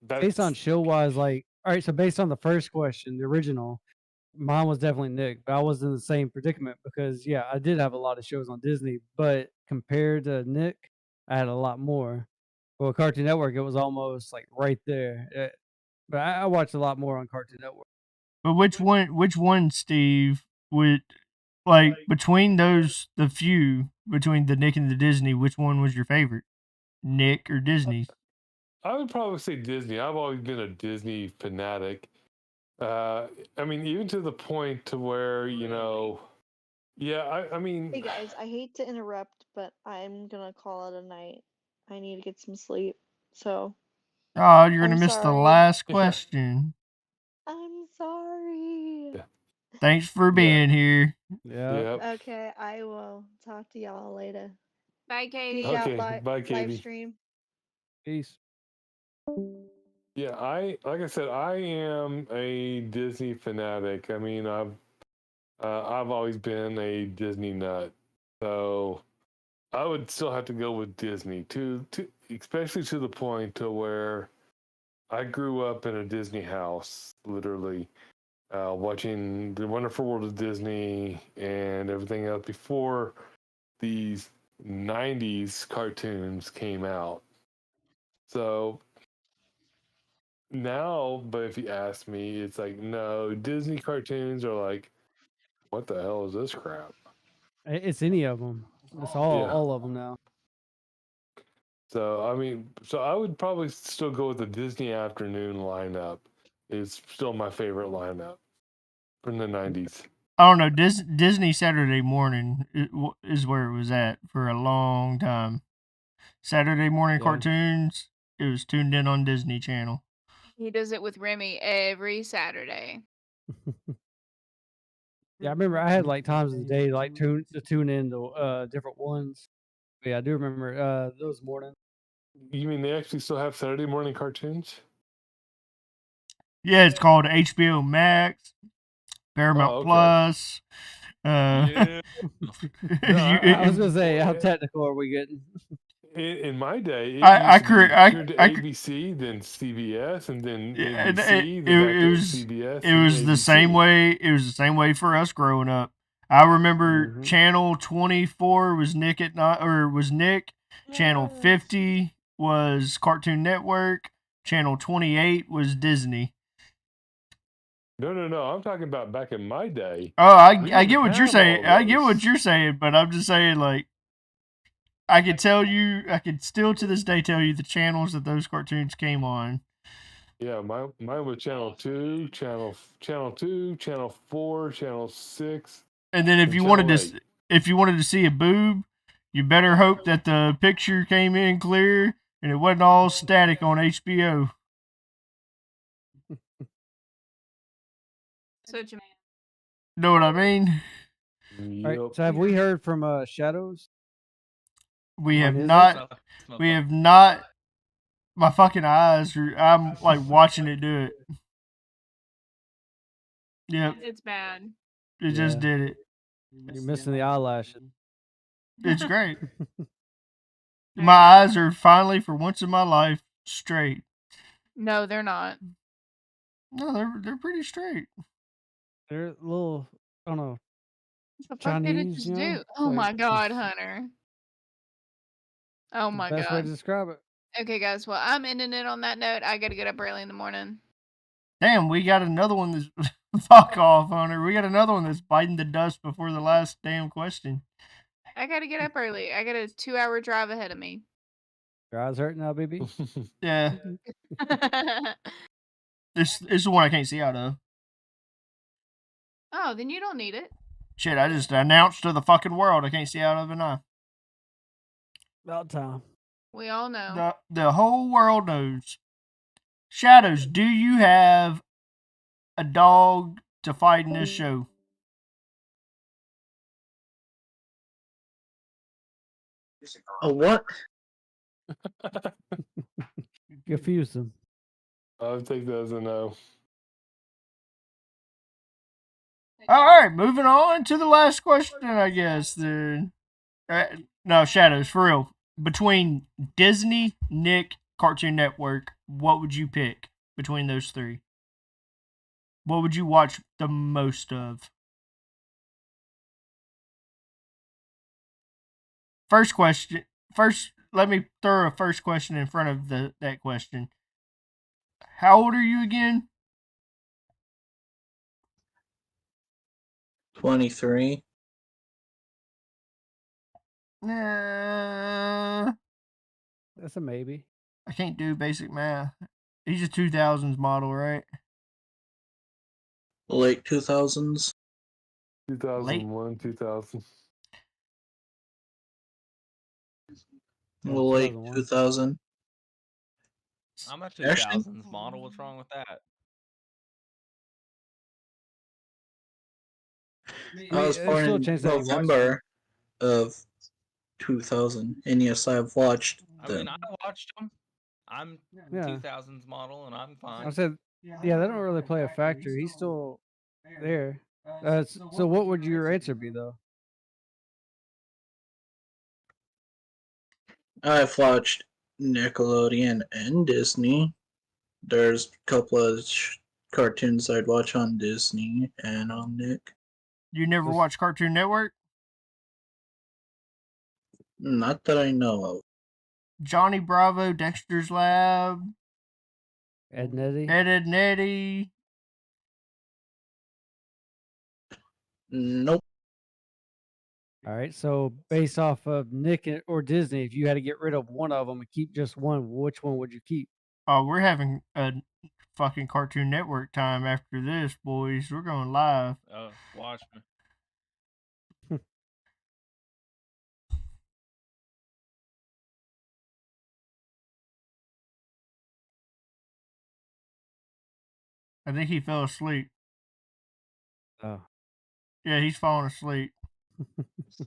Based on that's show wise, like, all right, so based on the first question, the original, mine was definitely Nick, but I was in the same predicament because, yeah, I did have a lot of shows on Disney, but compared to Nick, I had a lot more. Well, Cartoon Network, it was almost like right there. But I watched a lot more on Cartoon Network. But which one, Steve, would like between those the few between the Nick and the Disney, which one was your favorite? Nick or Disney's? I would probably say Disney. I've always been a Disney fanatic. I mean, even to the point to where yeah. I mean, Hey guys, I hate to interrupt, but I'm gonna call it a night. I need to get some sleep. So, Oh, you're gonna I'm miss the sorry. last Yeah. question. I'm sorry. Yeah. Thanks for Yeah. being here. Yeah. Yep. Okay, I will talk to y'all later. Bye, Katie. Peace out, Okay. Bye, live Katie. stream. Peace. Yeah, like I said, I am a Disney fanatic. I mean, I've always been a Disney nut, so I would still have to go with Disney to especially to the point to where I grew up in a Disney house, literally watching The Wonderful World of Disney and everything else before these '90s cartoons came out. So now, but if you ask me, it's like, no, Disney cartoons are like, what the hell is this crap? It's any of them. It's all of them now. So I mean, so I would probably still go with the Disney afternoon lineup. It's still my favorite lineup from the '90s. I don't know. Disney Saturday morning is where it was at for a long time. Saturday morning Yeah. cartoons. It was tuned in on Disney Channel. He does it with Remy every Saturday. Yeah, I remember I had like times of the day like tune in to different ones. But yeah, I do remember those mornings. You mean they actually still have Saturday morning cartoons? Yeah, it's called HBO Max, Paramount Oh, okay. Plus. Yeah. No, I was gonna say, how technical are we getting? In my day, it I used to be cre- tuned to I- ABC, then CBS, and then Yeah, NBC, then back to CBS. it was and the same ABC. way. It was the same way for us growing up. I remember Mhm. channel 24 was Nick at night, or was Nick. Channel 50 was Cartoon Network. Channel 28 was Disney. No. I'm talking about back in my day. Oh, I We get didn't what you're have saying. all I get what those. you're saying, but I'm just saying, like, I could tell you, I could still to this day tell you the channels that those cartoons came on. Yeah, mine was channel 2, channel 2, channel 4, channel 6. And then if And you wanted channel to 8. if you wanted to see a boob, you better hope that the picture came in clear and it wasn't all static on HBO. Such a Know what I mean? All Yep. right, so have we heard from Shadows? We On have his not. We have not. My fucking eyes are. I'm like watching it do it. Yep, It's bad. it just Yeah. did it. You're missing the eyelashes. It's great. There My you go. eyes are finally, for once in my life, straight. No, they're not. No, they're pretty straight. They're a little, I don't know. What the fuck did it Chinese, just you know? do? Oh Like- my god, Hunter. Oh my Best way god. to describe it. Okay, guys. Well, I'm ending it on that note. I gotta get up early in the morning. Damn, we got another one that's fuck off, Hunter. We got another one that's biting the dust before the last damn question. I gotta get up early. I got a 2-hour drive ahead of me. Your eyes hurting now, baby? Yeah, it's the one I can't see out of. Oh, then you don't need it. Shit, I just announced to the fucking world I can't see out of an eye. About time. We all know. The whole world knows. Shadows, do you have a dog to fight in this show? A what? Confuse them. I'll take that as a no. All right, moving on to the last question, I guess. Then, no, Shadows, for real. Between Disney, Nick, Cartoon Network, what would you pick between those three? What would you watch the most of? First question. First, let me throw a first question in front of that question. How old are you again? 23. Nah, That's a maybe. I can't do basic math. He's a 2000s model, right? Late 2000s. 2001, 2000. Yeah, Late 2001. 2000. I'm a Actually- 2000s model. What's wrong with that? I was there's born still a in chance that you watched them. November of 2000. And yes, I've watched I mean, them. I watched them. I'm Yeah. 2000s model, and I'm I fine. said, yeah, they don't really play a factor. He's still there. So what would your answer be, though? I've watched Nickelodeon and Disney. There's a couple of cartoons I'd watch on Disney and on Nick. You never Just- watch Cartoon Network? Not that I know of. Johnny Bravo, Dexter's Lab, Ed and Eddie? Ed, Ed and Eddie. Nope. All right. So based off of Nick or Disney, if you had to get rid of one of them and keep just one, which one would you keep? Oh, we're having a fucking Cartoon Network time after this, boys. We're going live. Oh, watch me. I think he fell asleep. Oh. Yeah, he's falling asleep.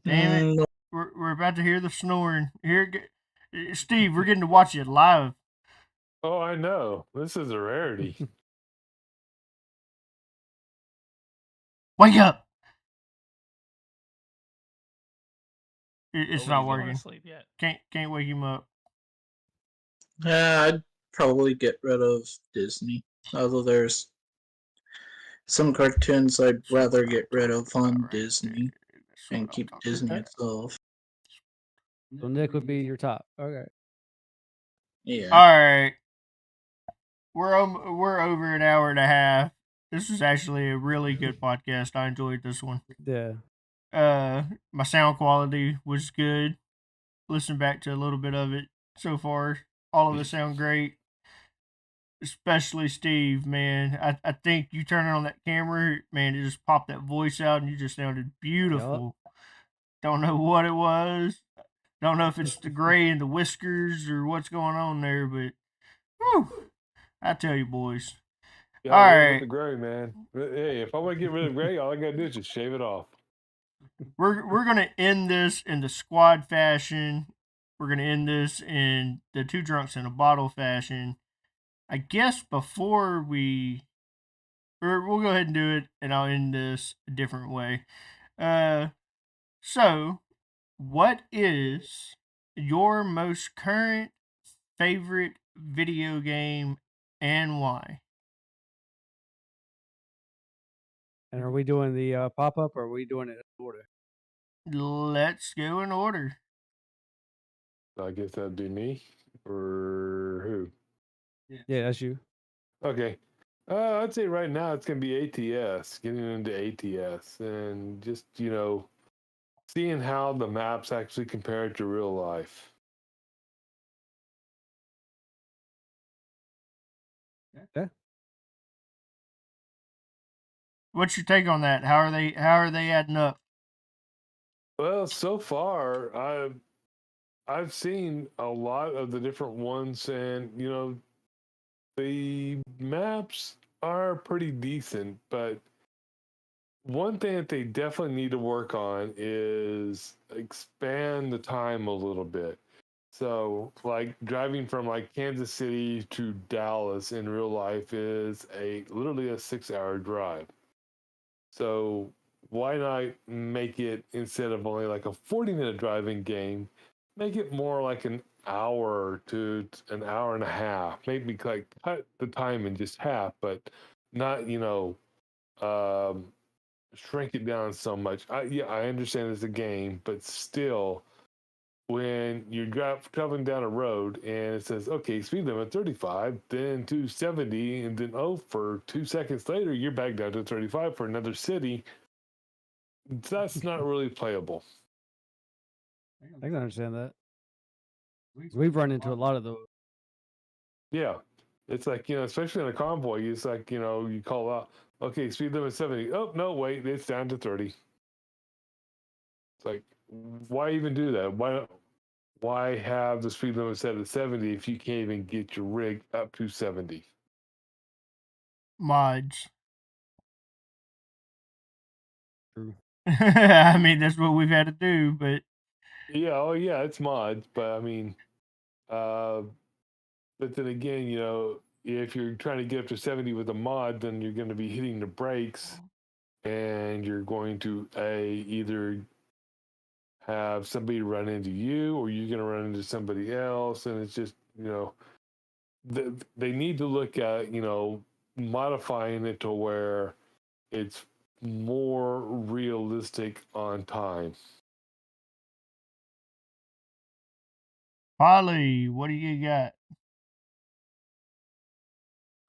Damn it. Nope. We're about to hear the snoring. Steve, we're getting to watch it live. Oh, I know. This is a rarity. Wake up! It's Nobody's not gone to working. sleep yet. Can't wake him up. I'd probably get rid of Disney. Although there's some cartoons I'd rather get rid of on Right Disney there. That's what and I'm keep talking Disney about. itself. So Nick would be your top. Okay. Yeah. All right. We're over an hour and a half. This was actually a really good podcast. I enjoyed this one. Yeah. My sound quality was good. Listen back to a little bit of it so far. All of it sound great. Especially Steve, man. I think you turning on that camera, man, it just popped that voice out and you just sounded beautiful. Don't know what it was. Don't know if it's the gray and the whiskers or what's going on there, but whew, I tell you, boys. Yeah, All I live right. with the gray, man. Hey, if I want to get rid of gray, all I gotta do is just shave it off. We're gonna end this in the squad fashion. We're gonna end this in the two drunks in a bottle fashion. I guess before we'll go ahead and do it, and I'll end this a different way. So what is your most current favorite video game and why? And are we doing the pop up or are we doing it in order? Let's go in order. I guess that'd be me or who? Yeah, that's you. Okay. I'd say right now it's gonna be ATS, getting into ATS, and just seeing how the maps actually compare to real life. Yeah. what's your take on that? How are they adding up? Well, so far I've seen a lot of the different ones, and the maps are pretty decent, but one thing that they definitely need to work on is expand the time a little bit. So, like driving from like Kansas City to Dallas in real life is literally a 6-hour drive. So, why not make it, instead of only like a 40-minute driving game, make it more like an hour to an hour and a half? Maybe like cut the time in just half, but not, um, shrink it down so much. Yeah, I understand it's a game, but still, when you're traveling down a road and it says, okay, speed limit 35, then to 70, and then, oh, for 2 seconds later, you're back down to 35 for another city, that's not really playable. I can understand that. We've run into a lot of those. Yeah. It's like, especially in a convoy, it's like, you call out, okay, speed limit 70. Oh, no, wait, it's down to 30. It's like, why even do that? Why have the speed limit set at 70 if you can't even get your rig up to 70? Mods. True. I mean, that's what we've had to do, but Yeah, oh yeah, it's mods, but I mean, but then again, if you're trying to get up to 70 with a mod, then you're going to be hitting the brakes, and you're going to either have somebody run into you, or you're going to run into somebody else, and it's just, they need to look at, modifying it to where it's more realistic on time. Polly, what do you got?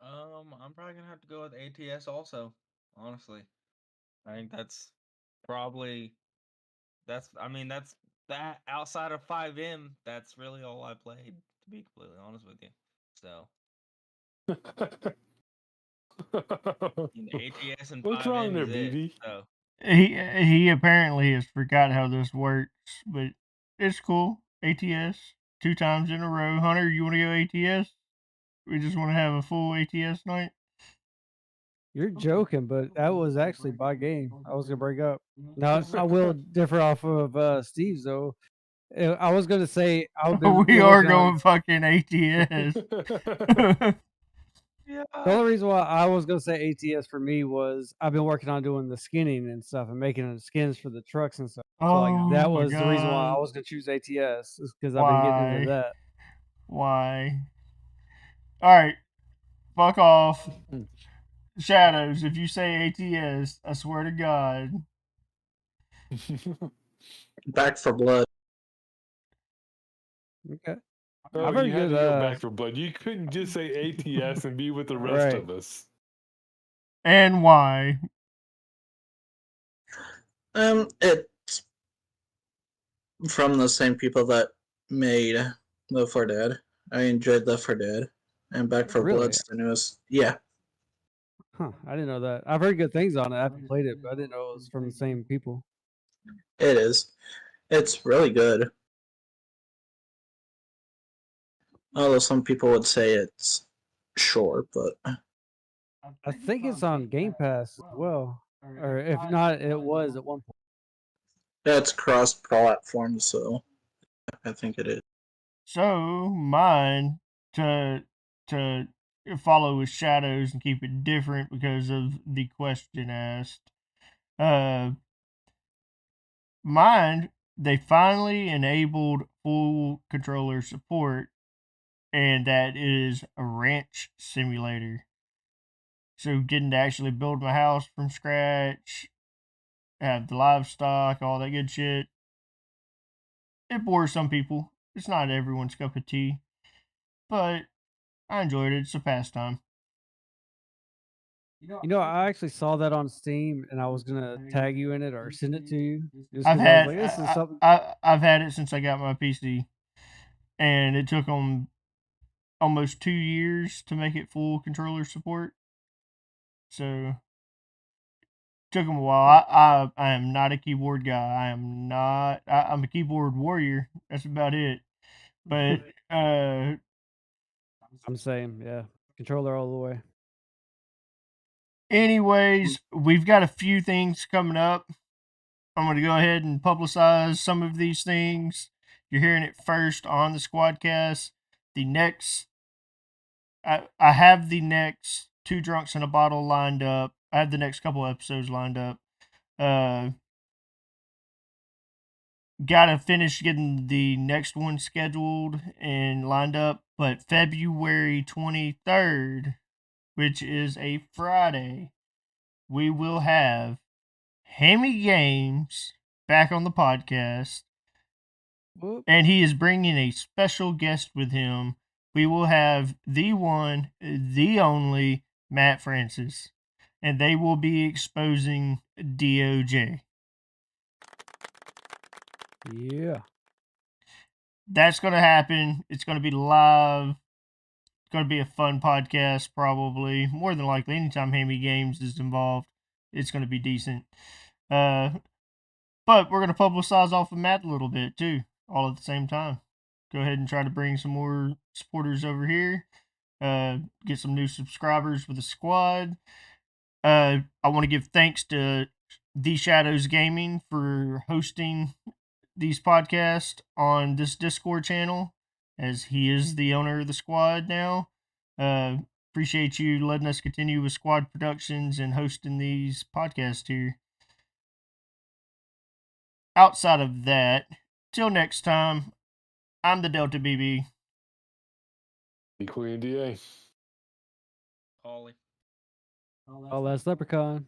I'm probably gonna have to go with ATS also. Honestly, I think that's probably that's that outside of 5M. That's really all I played, to be completely honest with you. So ATS and What's wrong 5M there, is it. BB? So He apparently has forgot how this works, but it's cool. ATS 2 times in a row. Hunter, you want to go ATS? We just want to have a full ATS night. You're joking, but that was actually by game. I was gonna bring up. Now I will differ off of Steve's though. I was gonna say I've been We are working going on. fucking ATS. yeah, The only reason why I was gonna say ATS for me was I've been working on doing the skinning and stuff and making the skins for the trucks and stuff. So like Oh that my was the reason why I god. was gonna choose ATS is because I've been getting into Why? that. Why? Alright. Fuck off. Shadows, if you say ATS, I swear to God. Back for Blood. Okay. Oh, I've heard you had good. to go back for blood. You couldn't just say ATS and be with the rest Right. of us. And why? It's from the same people that made Left 4 Dead. I enjoyed Left 4 Dead, and Back for Really? Blood's the newest. Yeah, Huh. I didn't know that. I've heard good things on it. I haven't played it, but I didn't know it was from the same people. it is. It's really good. Although some people would say it's short, but I think it's on Game Pass as well, or if not, it was at one point. it's cross-platform, so I think it is. So mine to follow with shadows and keep it different because of the question asked. Mine, they finally enabled full controller support, and that is a ranch simulator. So getting to actually build my house from scratch, have the livestock, all that good shit. It bores some people. It's not everyone's cup of tea, but I enjoyed it. It's a pastime. I actually saw that on Steam, and I was gonna tag you in it or send it to you, just I've because I was had like, this is something. I've had it since I got my PC, and it took them almost 2 years to make it full controller support. So took him a while. I am not a keyboard guy. I am not. I'm a keyboard warrior. That's about it. But I'm saying, yeah, controller all the way. anyways, we've got a few things coming up. I'm going to go ahead and publicize some of these things. You're hearing it first on the Squadcast. The next, I have the next Two Drunks and a Bottle lined up. I have the next couple episodes lined up. Gotta finish getting the next one scheduled and lined up, but February 23rd, which is a Friday, we will have Hammy Games back on the podcast, Whoop. and he is bringing a special guest with him. We will have the one, the only Matt Francis, and they will be exposing DOJ. Yeah. That's going to happen. It's going to be live. It's going to be a fun podcast, probably. More than likely, anytime Hammy Games is involved, it's going to be decent. But we're going to publicize off of Matt a little bit, too, all at the same time. Go ahead and try to bring some more supporters over here. Get some new subscribers with the squad. I want to give thanks to The Shadows Gaming for hosting these podcasts on this Discord channel, as he is the owner of the squad now. Appreciate you letting us continue with Squad Productions and hosting these podcasts here. Outside of that, till next time, I'm the Delta BB. Queen DA. Ollie. Oh, that's Leprechaun.